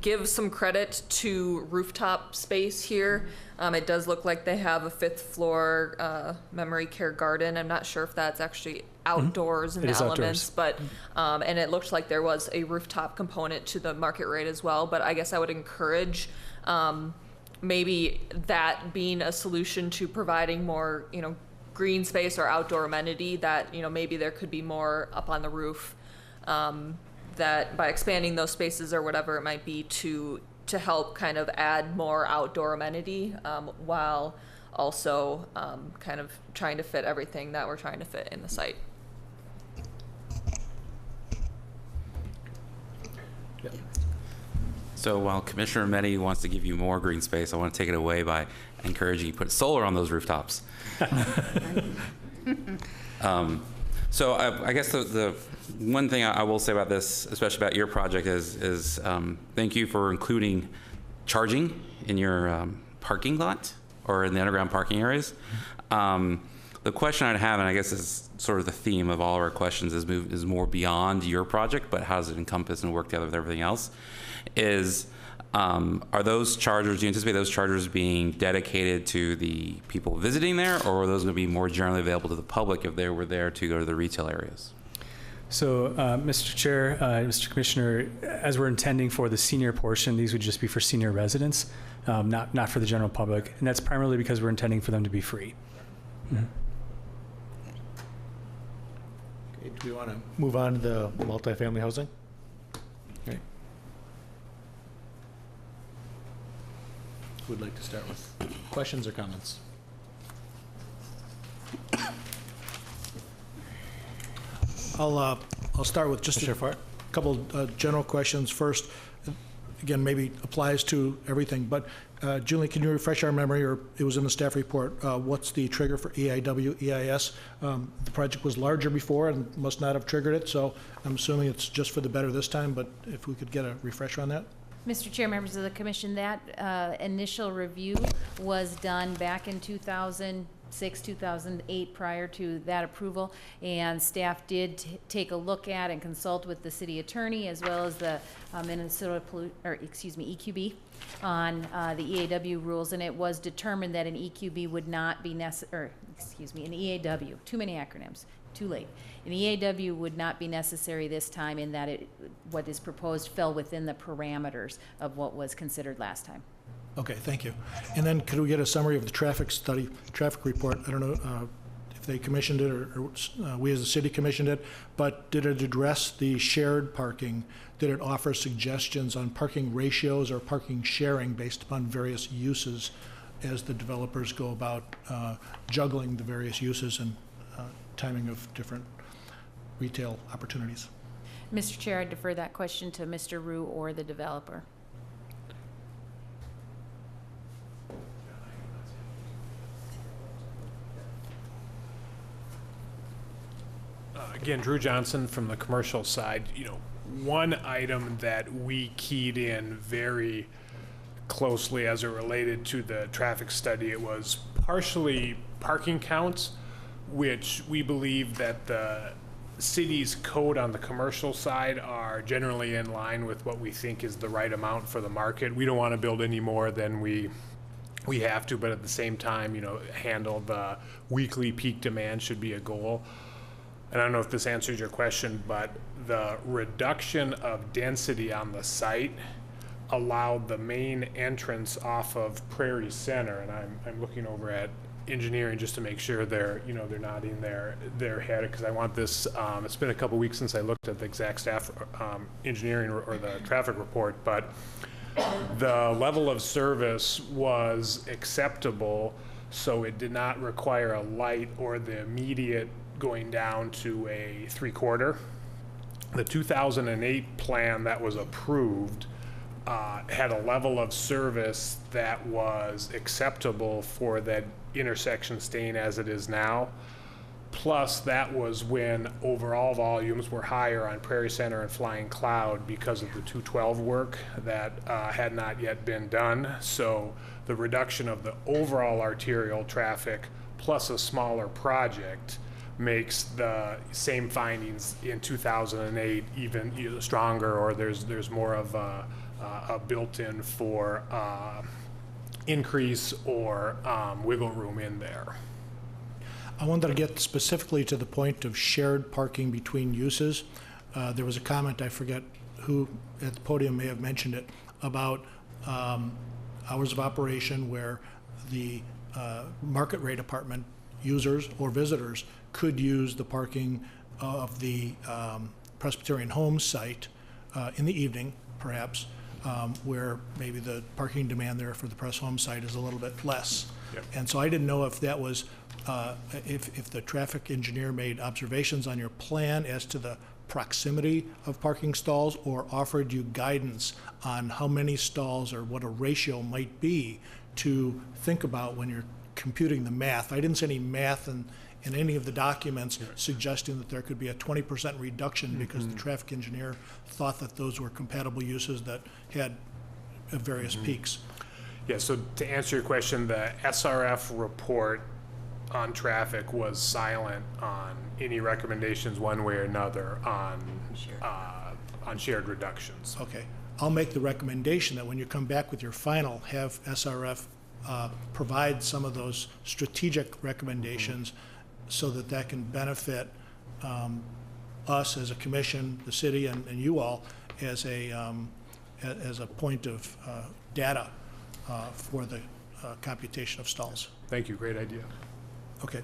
give some credit to rooftop space here. It does look like they have a 5th floor memory care garden. I'm not sure if that's actually outdoors in the elements, but and it looked like there was a rooftop component to the market rate as well. But I guess I would encourage maybe that being a solution to providing more, green space or outdoor amenity. That maybe there could be more up on the roof. That by expanding those spaces or whatever it might be to help kind of add more outdoor amenity while also kind of trying to fit everything that we're trying to fit in the site. So while Commissioner Meddy wants to give you more green space, I want to take it away by encouraging you to put solar on those rooftops. So I guess the one thing I will say about this, especially about your project, is thank you for including charging in your parking lot or in the underground parking areas. The question I'd have, and I guess is sort of the theme of all our questions, is more beyond your project, but how does it encompass and work together with everything else, is are those chargers, do you anticipate those chargers being dedicated to the people visiting there, or are those going to be more generally available to the public if they were there to go to the retail areas? So, Mr. Chair, Mr. Commissioner, as we're intending for the senior portion, these would just be for senior residents, not for the general public, and that's primarily because we're intending for them to be free. Okay, do we want to move on to the multifamily housing? Okay. Who would like to start with questions or comments? I'll start with just a couple general questions. First, again, maybe applies to everything, but Julie, can you refresh our memory, or it was in the staff report, what's the trigger for EIW, EIS? The project was larger before and must not have triggered it, so I'm assuming it's just for the better this time, but if we could get a refresher on that? Mr. Chair, members of the commission, that initial review was done back in 2006, 2008, prior to that approval, and staff did take a look at and consult with the city attorney as well as the EQB on the EAW rules, and it was determined that an EQB would not be necessary, an EAW, too many acronyms, too late. An EAW would not be necessary this time, in that what is proposed fell within the parameters of what was considered last time. Okay, thank you. And then could we get a summary of the traffic report? I don't know if they commissioned it or we as a city commissioned it, but did it address the shared parking? Did it offer suggestions on parking ratios or parking sharing based upon various uses as the developers go about juggling the various uses and timing of different retail opportunities? Mr. Chair, I defer that question to Mr. Rue or the developer. Again, Drew Johnson from the commercial side. One item that we keyed in very closely as it related to the traffic study, it was partially parking counts, which we believe that the city's code on the commercial side are generally in line with what we think is the right amount for the market. We don't want to build any more than we have to, but at the same time, handle the weekly peak demand should be a goal. And I don't know if this answers your question, but the reduction of density on the site allowed the main entrance off of Prairie Center, and I'm looking over at engineering just to make sure they're nodding their head, because I want this, it's been a couple weeks since I looked at the exact staff engineering or the traffic report, but the level of service was acceptable, so it did not require a light or the immediate going down to a 3/4. The 2008 plan that was approved had a level of service that was acceptable for that intersection staying as it is now. Plus, that was when overall volumes were higher on Prairie Center and Flying Cloud because of the 212 work that had not yet been done. So the reduction of the overall arterial traffic plus a smaller project makes the same findings in 2008 even stronger, or there's more of a built-in for increase or wiggle room in there. I wanted to get specifically to the point of shared parking between uses. There was a comment, I forget who at the podium may have mentioned it, about hours of operation where the market rate apartment users or visitors could use the parking of the Presbyterian Homes site in the evening, perhaps, where maybe the parking demand there for the Press Home site is a little bit less. Yep. And so I didn't know if that was, if the traffic engineer made observations on your plan as to the proximity of parking stalls, or offered you guidance on how many stalls or what a ratio might be to think about when you're computing the math. I didn't see any math in any of the documents suggesting that there could be a 20% reduction because the traffic engineer thought that those were compatible uses that had various peaks. Yeah, so to answer your question, the SRF report on traffic was silent on any recommendations one way or another on shared reductions. Okay. I'll make the recommendation that when you come back with your final, have SRF provide some of those strategic recommendations so that that can benefit us as a commission, the city, and you all as a point of data for the computation of stalls. Thank you, great idea. Okay.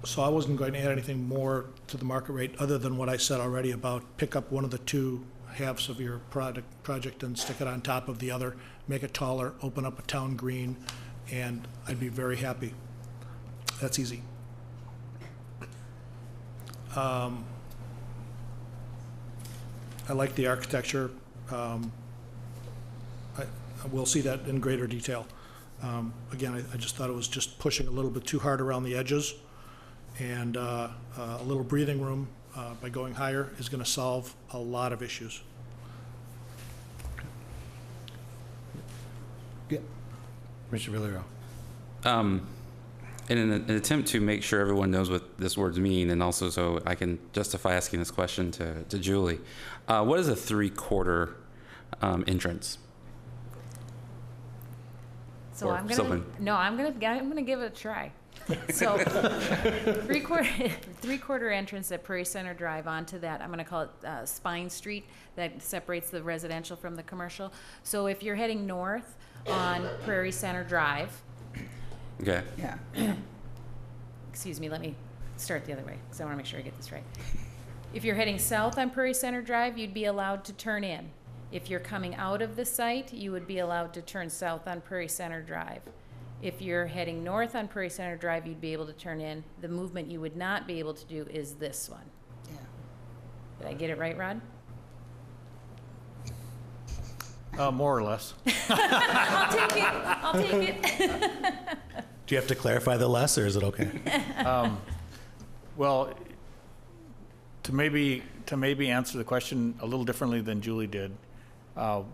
So I wasn't going to add anything more to the market rate other than what I said already about pick up one of the two halves of your project and stick it on top of the other, make it taller, open up a town green, and I'd be very happy. That's easy. I like the architecture. We'll see that in greater detail. Again, I just thought it was just pushing a little bit too hard around the edges, and a little breathing room by going higher is going to solve a lot of issues. Yeah. Commissioner Villarreal. In an attempt to make sure everyone knows what this words mean, and also so I can justify asking this question to Julie, what is a 3/4 entrance? So Or I'm gonna someone. I'm gonna give it a try. So three-quarter entrance at Prairie Center Drive onto that, I'm gonna call it Spine Street, that separates the residential from the commercial. So if you're heading north on Prairie Center Drive, Okay. Yeah. excuse me, let me start the other way, because I wanna make sure I get this right. If you're heading south on Prairie Center Drive, you'd be allowed to turn in. If you're coming out of the site, you would be allowed to turn south on Prairie Center Drive. If you're heading north on Prairie Center Drive, you'd be able to turn in. The movement you would not be able to do is this one. Yeah. Did I get it right, Rod? More or less. I'll take it. Do you have to clarify the less, or is it okay? Well, to maybe answer the question a little differently than Julie did, at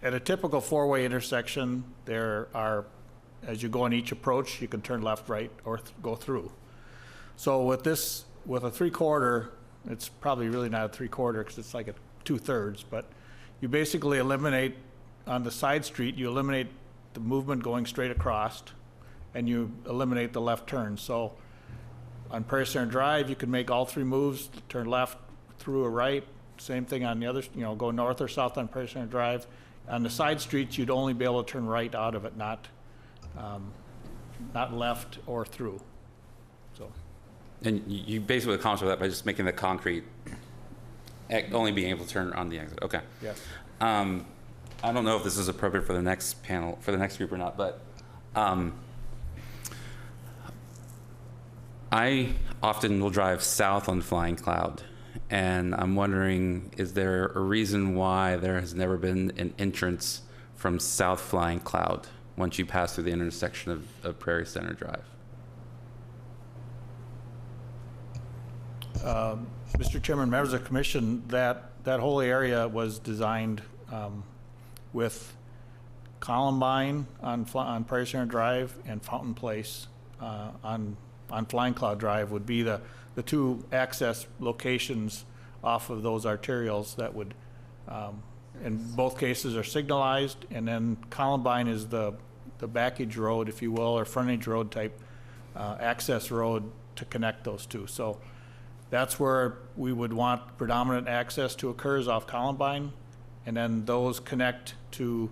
a typical four-way intersection, there are, as you go on each approach, you can turn left, right, or go through. So with a 3/4, it's probably really not a 3/4 because it's like a 2/3, but you basically eliminate, on the side street, you eliminate the movement going straight across, and you eliminate the left turn. So on Prairie Center Drive, you can make all three moves, turn left, through a right, same thing on the other, go north or south on Prairie Center Drive. On the side streets, you'd only be able to turn right out of it, not left or through. So. And you basically accomplish that by just making the concrete only being able to turn on the exit. Okay. Yes. I don't know if this is appropriate for the next panel, for the next group or not, but I often will drive south on Flying Cloud, and I'm wondering, is there a reason why there has never been an entrance from South Flying Cloud once you pass through the intersection of Prairie Center Drive? Mr. Chairman, members of the commission, that whole area was designed with Columbine on Prairie Center Drive and Fountain Place on Flying Cloud Drive would be the two access locations off of those arterials that would, in both cases, are signalized, and then Columbine is the backage road, if you will, or frontage road type access road to connect those two. So that's where we would want predominant access to occurs off Columbine, and then those connect to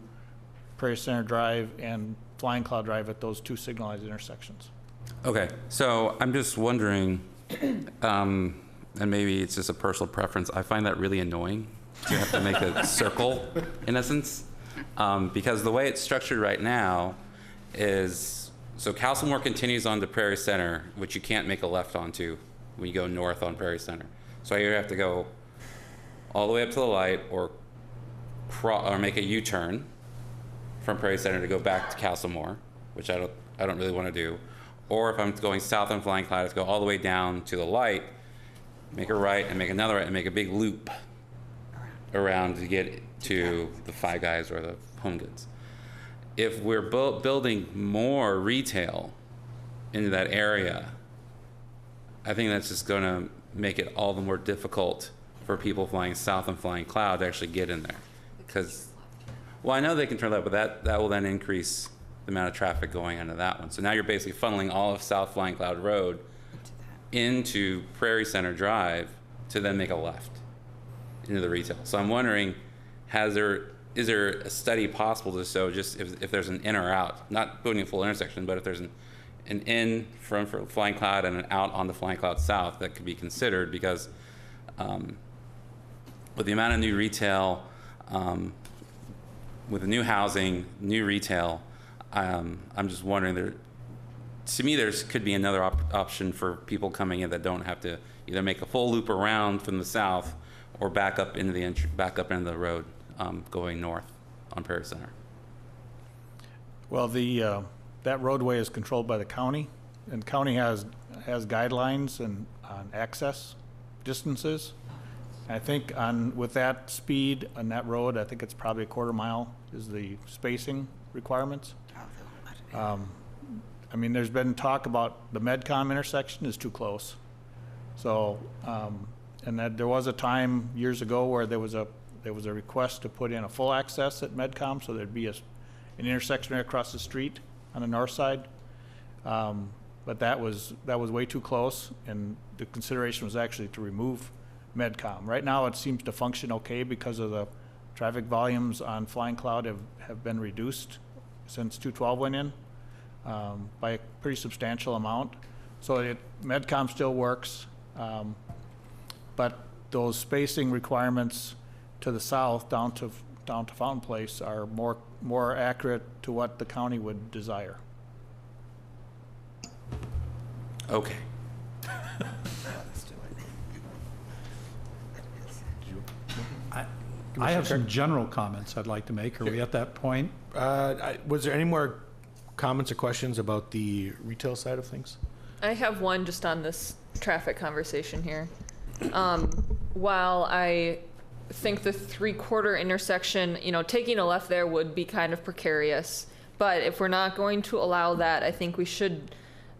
Prairie Center Drive and Flying Cloud Drive at those two signalized intersections. Okay, so I'm just wondering, and maybe it's just a personal preference, I find that really annoying to have to make a circle, in essence, because the way it's structured right now is, so Castlemore continues on to Prairie Center, which you can't make a left onto when you go north on Prairie Center. So you have to go all the way up to the light or make a U-turn from Prairie Center to go back to Castlemore, which I don't really want to do. Or if I'm going south on Flying Cloud, I have to go all the way down to the light, make a right and make another right and make a big loop around to get to the Five Guys or the Home Goods. If we're building more retail into that area, I think that's just going to make it all the more difficult for people flying south and Flying Cloud to actually get in there. Because, well, I know they can turn left, but that will then increase the amount of traffic going into that one. So now you're basically funneling all of South Flying Cloud Road into Prairie Center Drive to then make a left into the retail. So I'm wondering, is there a study possible to show just if there's an in or out, not putting a full intersection, but if there's an in from Flying Cloud and an out on the Flying Cloud South that could be considered, because with the amount of new retail, with the new housing, new retail, I'm just wondering, to me, there could be another option for people coming in that don't have to either make a full loop around from the south or back up into the road going north on Prairie Center. Well, that roadway is controlled by the county, and the county has guidelines on access distances. I think with that speed on that road, I think it's probably a quarter mile is the spacing requirements. I mean, there's been talk about the Medcom intersection is too close. So, and that there was a time years ago where there was a request to put in a full access at Medcom, so there'd be an intersection right across the street on the north side. But that was way too close, and the consideration was actually to remove Medcom. Right now, it seems to function okay because of the traffic volumes on Flying Cloud have been reduced since 212 went in by a pretty substantial amount. So Medcom still works, but those spacing requirements to the south down to Fountain Place are more accurate to what the county would desire. Okay. I have some general comments I'd like to make. Are we at that point? Was there any more comments or questions about the retail side of things? I have one just on this traffic conversation here. While I think the 3/4 intersection, taking a left there would be kind of precarious, but if we're not going to allow that, I think we should,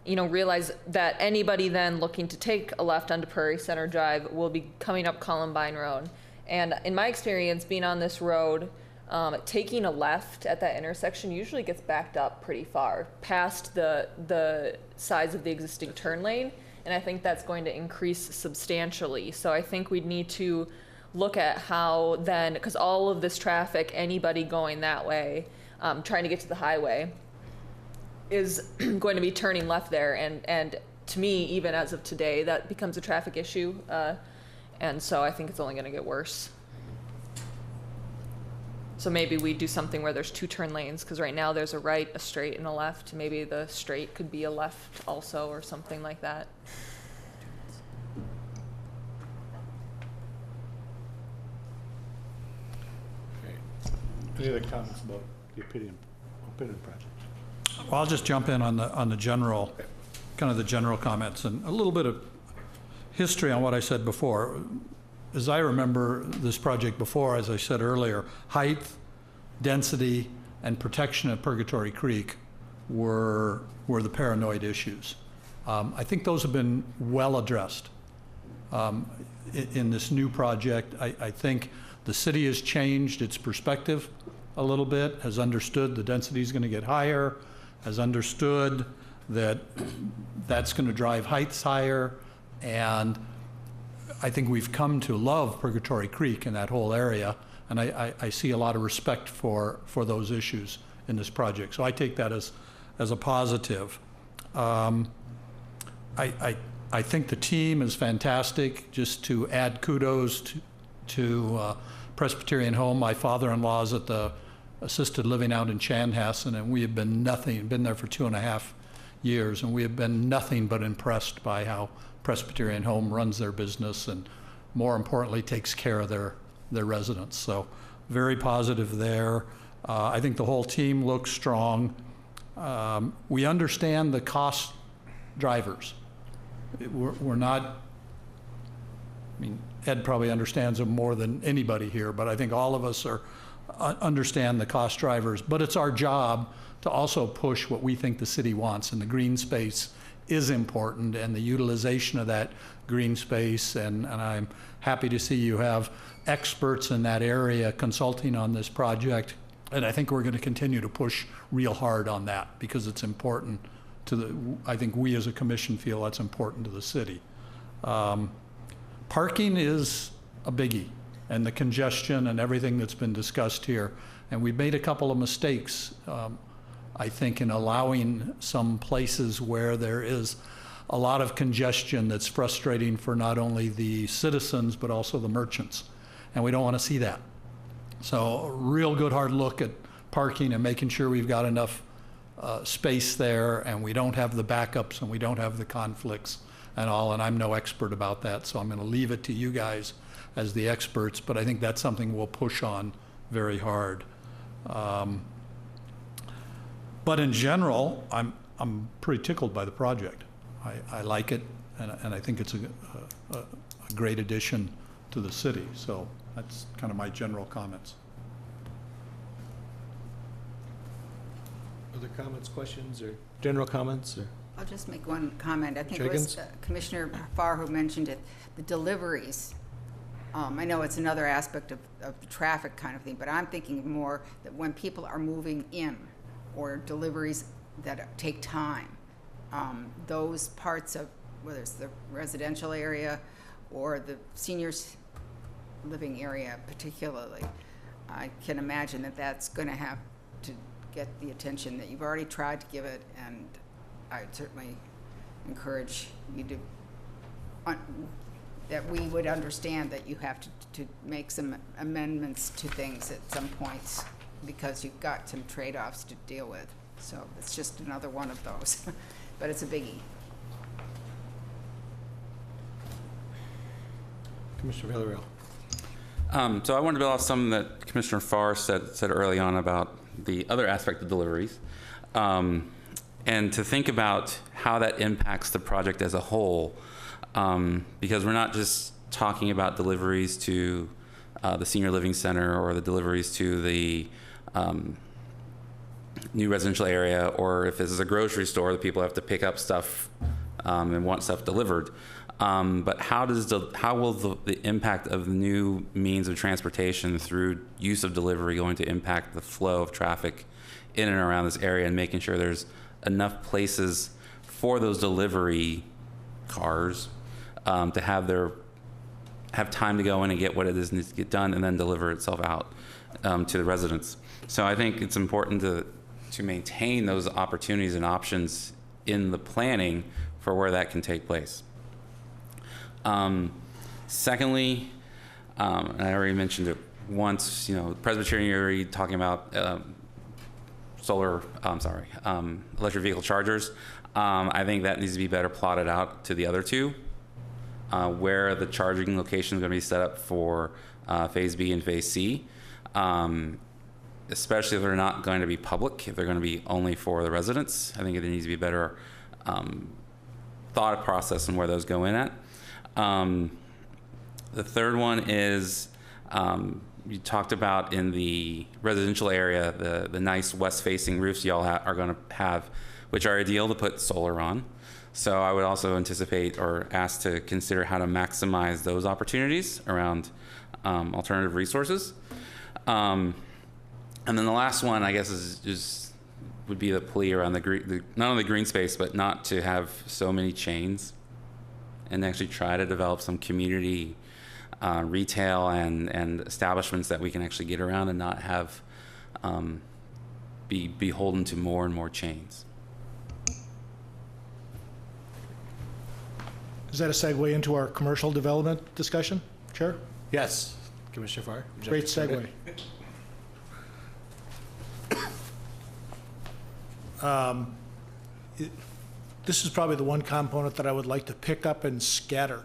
realize that anybody then looking to take a left onto Prairie Center Drive will be coming up Columbine Road. And in my experience, being on this road, taking a left at that intersection usually gets backed up pretty far past the size of the existing turn lane, and I think that's going to increase substantially. So I think we'd need to look at how then, because all of this traffic, anybody going that way, trying to get to the highway, is going to be turning left there. And to me, even as of today, that becomes a traffic issue. And so I think it's only going to get worse. So maybe we do something where there's 2 turn lanes, because right now there's a right, a straight, and a left. Maybe the straight could be a left also, or something like that. Any other comments about the opinion project? Well, I'll just jump in on the general, kind of the general comments, and a little bit of history on what I said before. As I remember this project before, as I said earlier, height, density, and protection of Purgatory Creek were the paranoid issues. I think those have been well addressed in this new project. I think the city has changed its perspective a little bit, has understood the density is going to get higher, has understood that that's going to drive heights higher, and I think we've come to love Purgatory Creek in that whole area, and I see a lot of respect for those issues in this project. So I take that as a positive. I think the team is fantastic. Just to add kudos to Presbyterian Home, my father-in-law is at the assisted living out in Chanhassen, and we have been there for 2.5 years, and we have been nothing but impressed by how Presbyterian Home runs their business and, more importantly, takes care of their residents. So very positive there. I think the whole team looks strong. We understand the cost drivers. We're not, I mean, Ed probably understands them more than anybody here, but I think all of us understand the cost drivers. But it's our job to also push what we think the city wants, and the green space is important, and the utilization of that green space, and I'm happy to see you have experts in that area consulting on this project, and I think we're going to continue to push real hard on that because it's important to I think we as a commission feel that's important to the city. Parking is a biggie, and the congestion and everything that's been discussed here, and we've made a couple of mistakes I think in allowing some places where there is a lot of congestion that's frustrating for not only the citizens but also the merchants, and we don't want to see that. So a real good hard look at parking and making sure we've got enough space there, and we don't have the backups and we don't have the conflicts and all, and I'm no expert about that, so I'm going to leave it to you guys as the experts, but I think that's something we'll push on very hard. But in general, I'm pretty tickled by the project. I like it, and I think it's a great addition to the city. So that's kind of my general comments. Other comments, questions, or general comments? Or? I'll just make one comment. I think it was Commissioner Farr who mentioned it, the deliveries. I know it's another aspect of the traffic kind of thing, but I'm thinking more that when people are moving in, or deliveries that take time. Those parts of, whether it's the residential area or the seniors living area particularly, I can imagine that that's going to have to get the attention that you've already tried to give it, and I would certainly encourage you to, that we would understand that you have to make some amendments to things at some points, because you've got some trade-offs to deal with. So it's just another one of those, but it's a biggie. Commissioner Villarreal. So I wanted to build off something that Commissioner Farr said early on about the other aspect of deliveries, and to think about how that impacts the project as a whole, because we're not just talking about deliveries to the senior living center or the deliveries to the new residential area, or if this is a grocery store, the people have to pick up stuff and want stuff delivered. But how will the impact of the new means of transportation through use of delivery going to impact the flow of traffic in and around this area, and making sure there's enough places for those delivery cars to have their have time to go in and get what it is needs to get done and then deliver itself out to the residents. So I think it's important to maintain those opportunities and options in the planning for where that can take place. Secondly, and I already mentioned it once, Presbyterian, you're already talking about electric vehicle chargers. I think that needs to be better plotted out to the other two, where the charging location is going to be set up for Phase B and Phase C, especially if they're not going to be public, if they're going to be only for the residents. I think there needs to be a better thought process on where those go in at. The third one is you talked about in the residential area, the nice west-facing roofs y'all are going to have, which are ideal to put solar on. So I would also anticipate or ask to consider how to maximize those opportunities around alternative resources. And then the last one, I guess, would be the plea around not only green space, but not to have so many chains, and actually try to develop some community retail and establishments that we can actually get around and not have be beholden to more and more chains. Is that a segue into our commercial development discussion, Chair? Yes, Commissioner Farr. Great segue. This is probably the one component that I would like to pick up and scatter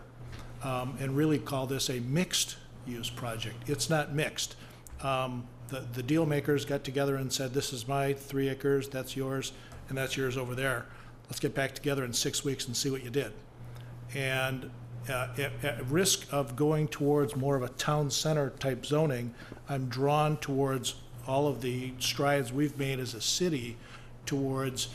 and really call this a mixed use project. It's not mixed. The deal makers got together and said, this is my 3 acres, that's yours, and that's yours over there. Let's get back together in 6 weeks and see what you did. And at risk of going towards more of a town center type zoning, I'm drawn towards all of the strides we've made as a city towards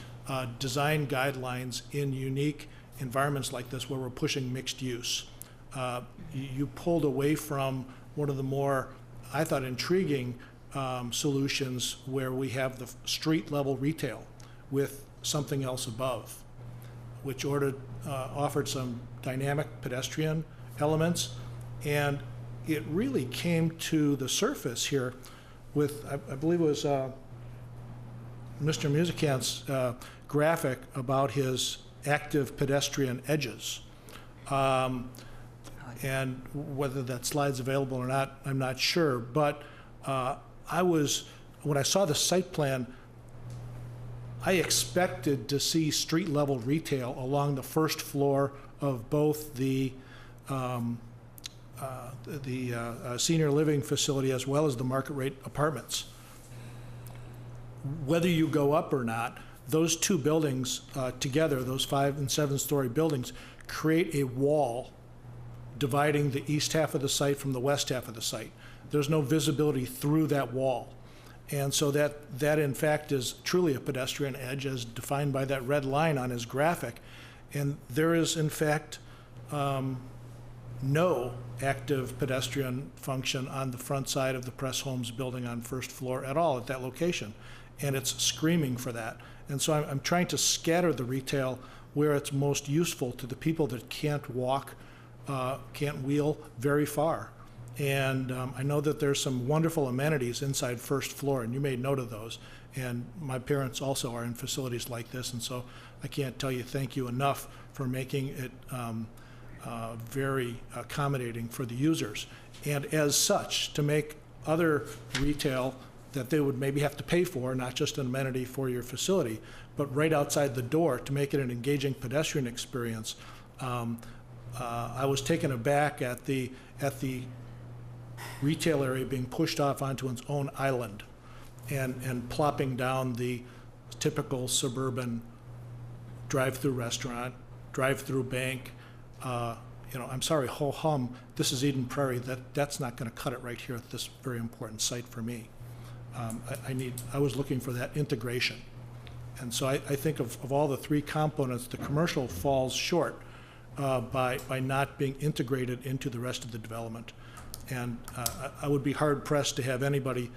design guidelines in unique environments like this where we're pushing mixed use. You pulled away from one of the more, I thought, intriguing solutions where we have the street level retail with something else above, which offered some dynamic pedestrian elements. And it really came to the surface here with, I believe it was Mr. Musicant's graphic about his active pedestrian edges. And whether that slide's available or not, I'm not sure. But when I saw the site plan, I expected to see street level retail along the first floor of both the senior living facility as well as the market rate apartments. Whether you go up or not, those two buildings together, those 5- and 7-story buildings, create a wall dividing the east half of the site from the west half of the site. There's no visibility through that wall. And so that in fact is truly a pedestrian edge as defined by that red line on his graphic. And there is in fact no active pedestrian function on the front side of the Press Homes building on first floor at all at that location. And it's screaming for that. And so I'm trying to scatter the retail where it's most useful to the people that can't walk, can't wheel very far. And I know that there's some wonderful amenities inside first floor, and you made note of those. And my parents also are in facilities like this, and so I can't tell you thank you enough for making it very accommodating for the users. And as such, to make other retail that they would maybe have to pay for, not just an amenity for your facility, but right outside the door to make it an engaging pedestrian experience. I was taken aback at the retail area being pushed off onto its own island and plopping down the typical suburban drive-through restaurant, drive-through bank. I'm sorry, ho-hum, this is Eden Prairie. That's not going to cut it right here at this very important site for me. I was looking for that integration. And so I think of all the 3 components, the commercial falls short by not being integrated into the rest of the development. And I would be hard pressed to have anybody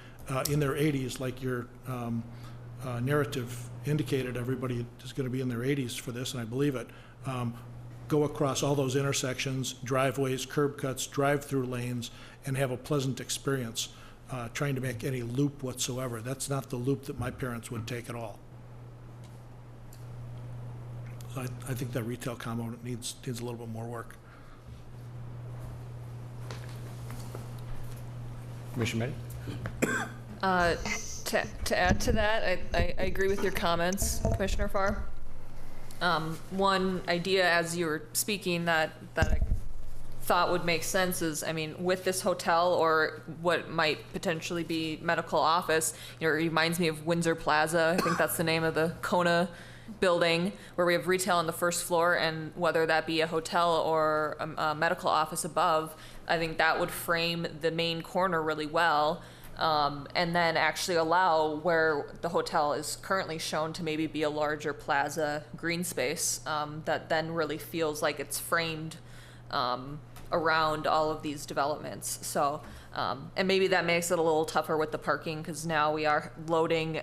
in their 80s, like your narrative indicated, everybody is going to be in their 80s for this, and I believe it, go across all those intersections, driveways, curb cuts, drive-through lanes, and have a pleasant experience, trying to make any loop whatsoever. That's not the loop that my parents would take at all. So I think that retail component needs a little bit more work. Commissioner Meddy? To add to that, I agree with your comments, Commissioner Farr. One idea as you were speaking that I thought would make sense is, I mean, with this hotel or what might potentially be medical office, it reminds me of Windsor Plaza. I think that's the name of the Kona building, where we have retail on the first floor, and whether that be a hotel or a medical office above, I think that would frame the main corner really well. And then actually allow where the hotel is currently shown to maybe be a larger plaza green space that then really feels like it's framed around all of these developments. So, and maybe that makes it a little tougher with the parking, because now we are loading,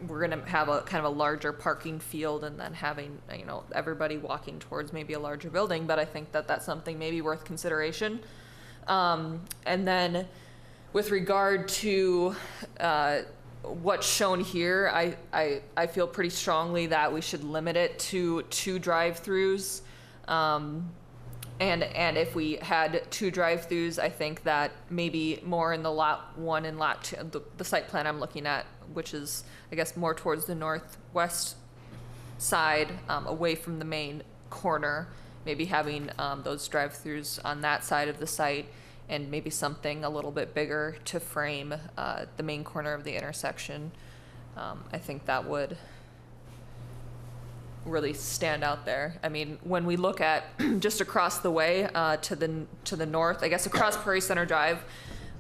we're going to have a kind of a larger parking field and then having, everybody walking towards maybe a larger building. But I think that that's something maybe worth consideration. And then with regard to what's shown here, I feel pretty strongly that we should limit it to 2 drive-throughs. And if we had 2 drive-throughs, I think that maybe more in the lot 1 and lot 2, the site plan I'm looking at, which is, I guess, more towards the northwest side, away from the main corner, maybe having those drive-throughs on that side of the site, and maybe something a little bit bigger to frame the main corner of the intersection. I think that would really stand out there. I mean, when we look at just across the way to the north, I guess across Prairie Center Drive,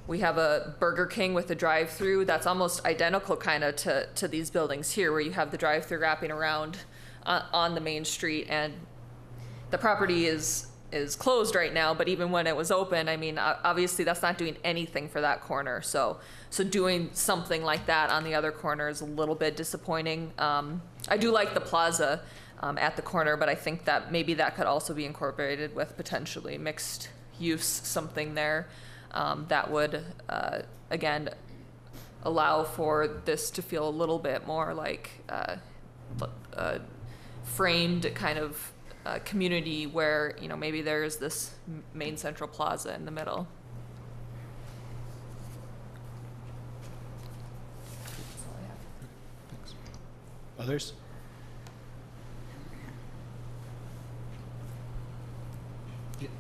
we have a Burger King with a drive-through that's almost identical kind of to these buildings here, where you have the drive-through wrapping around on the main street, and the property is closed right now, but even when it was open, I mean, obviously that's not doing anything for that corner. So doing something like that on the other corner is a little bit disappointing. I do like the plaza at the corner, but I think that maybe that could also be incorporated with potentially mixed use, something there that would, again, allow for this to feel a little bit more like framed kind of community where, maybe there's this main central plaza in the middle. Others?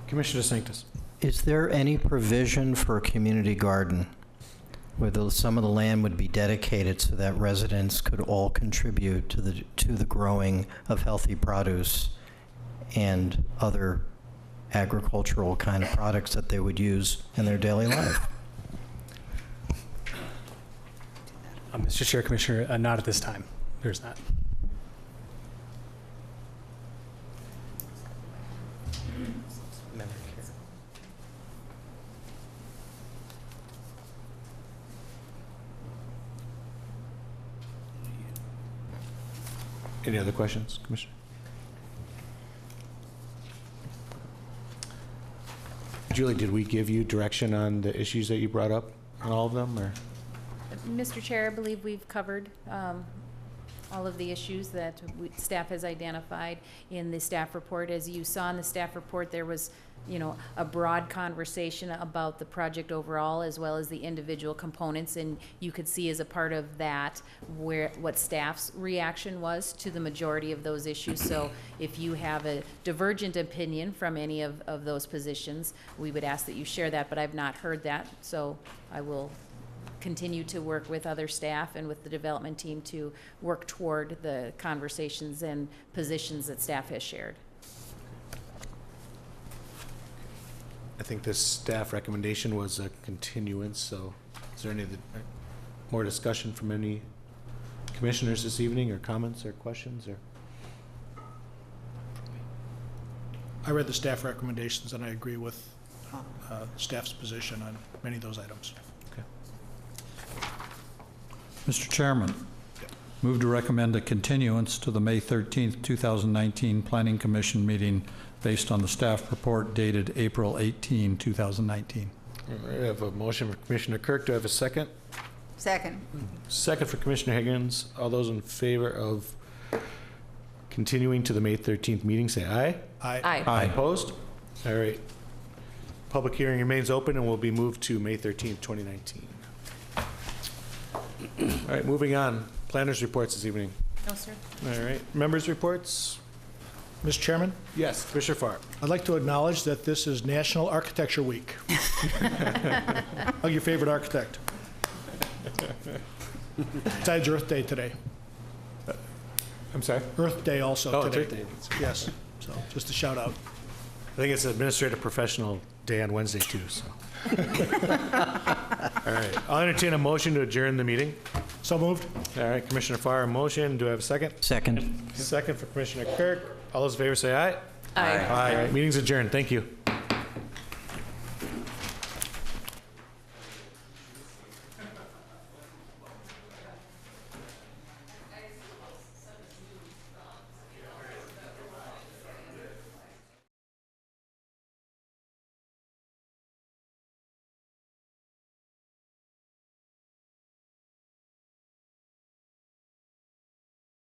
Commissioner Sanctus. Is there any provision for a community garden where some of the land would be dedicated so that residents could all contribute to the growing of healthy produce and other agricultural kind of products that they would use in their daily life? Mr. Chair, Commissioner, not at this time. There's not. Any other questions, Commissioner? Julie, did we give you direction on the issues that you brought up on all of them, or? Mr. Chair, I believe we've covered all of the issues that staff has identified in the staff report. As you saw in the staff report, there was, a broad conversation about the project overall, as well as the individual components, and you could see as a part of that what staff's reaction was to the majority of those issues. So if you have a divergent opinion from any of those positions, we would ask that you share that, but I've not heard that, so I will continue to work with other staff and with the development team to work toward the conversations and positions that staff has shared. I think this staff recommendation was a continuance, so is there any more discussion from any commissioners this evening, or comments or questions? Or I read the staff recommendations, and I agree with staff's position on many of those items. Mr. Chairman, Move to recommend a continuance to the May 13th, 2019 Planning Commission meeting based on the staff report dated April 18, 2019. All right, I have a motion for Commissioner Kirk. Do I have a second? Second. Second for Commissioner Higgins. All those in favor of continuing to the May 13th meeting, say aye. Aye. Aye. Opposed? All right. Public hearing remains open and will be moved to May 13th, 2019. All right, moving on. Planners reports this evening. No, sir. All right. Members reports? Mr. Chairman, Yes. Commissioner Farr. I'd like to acknowledge that this is National Architecture Week. Hug your favorite architect. Besides Earth Day today. I'm sorry? Earth Day also Oh, it's today. Earth Day. Yes, so just a shout out. I think it's Administrative Professional Day on Wednesday, too, so. All right. I'll entertain a motion to adjourn the meeting. So moved. All right, Commissioner Farr, a motion. Do I have a second? Second. Second for Commissioner Kirk. All those in favor say aye. Aye. Aye. Meeting's adjourned. Thank you.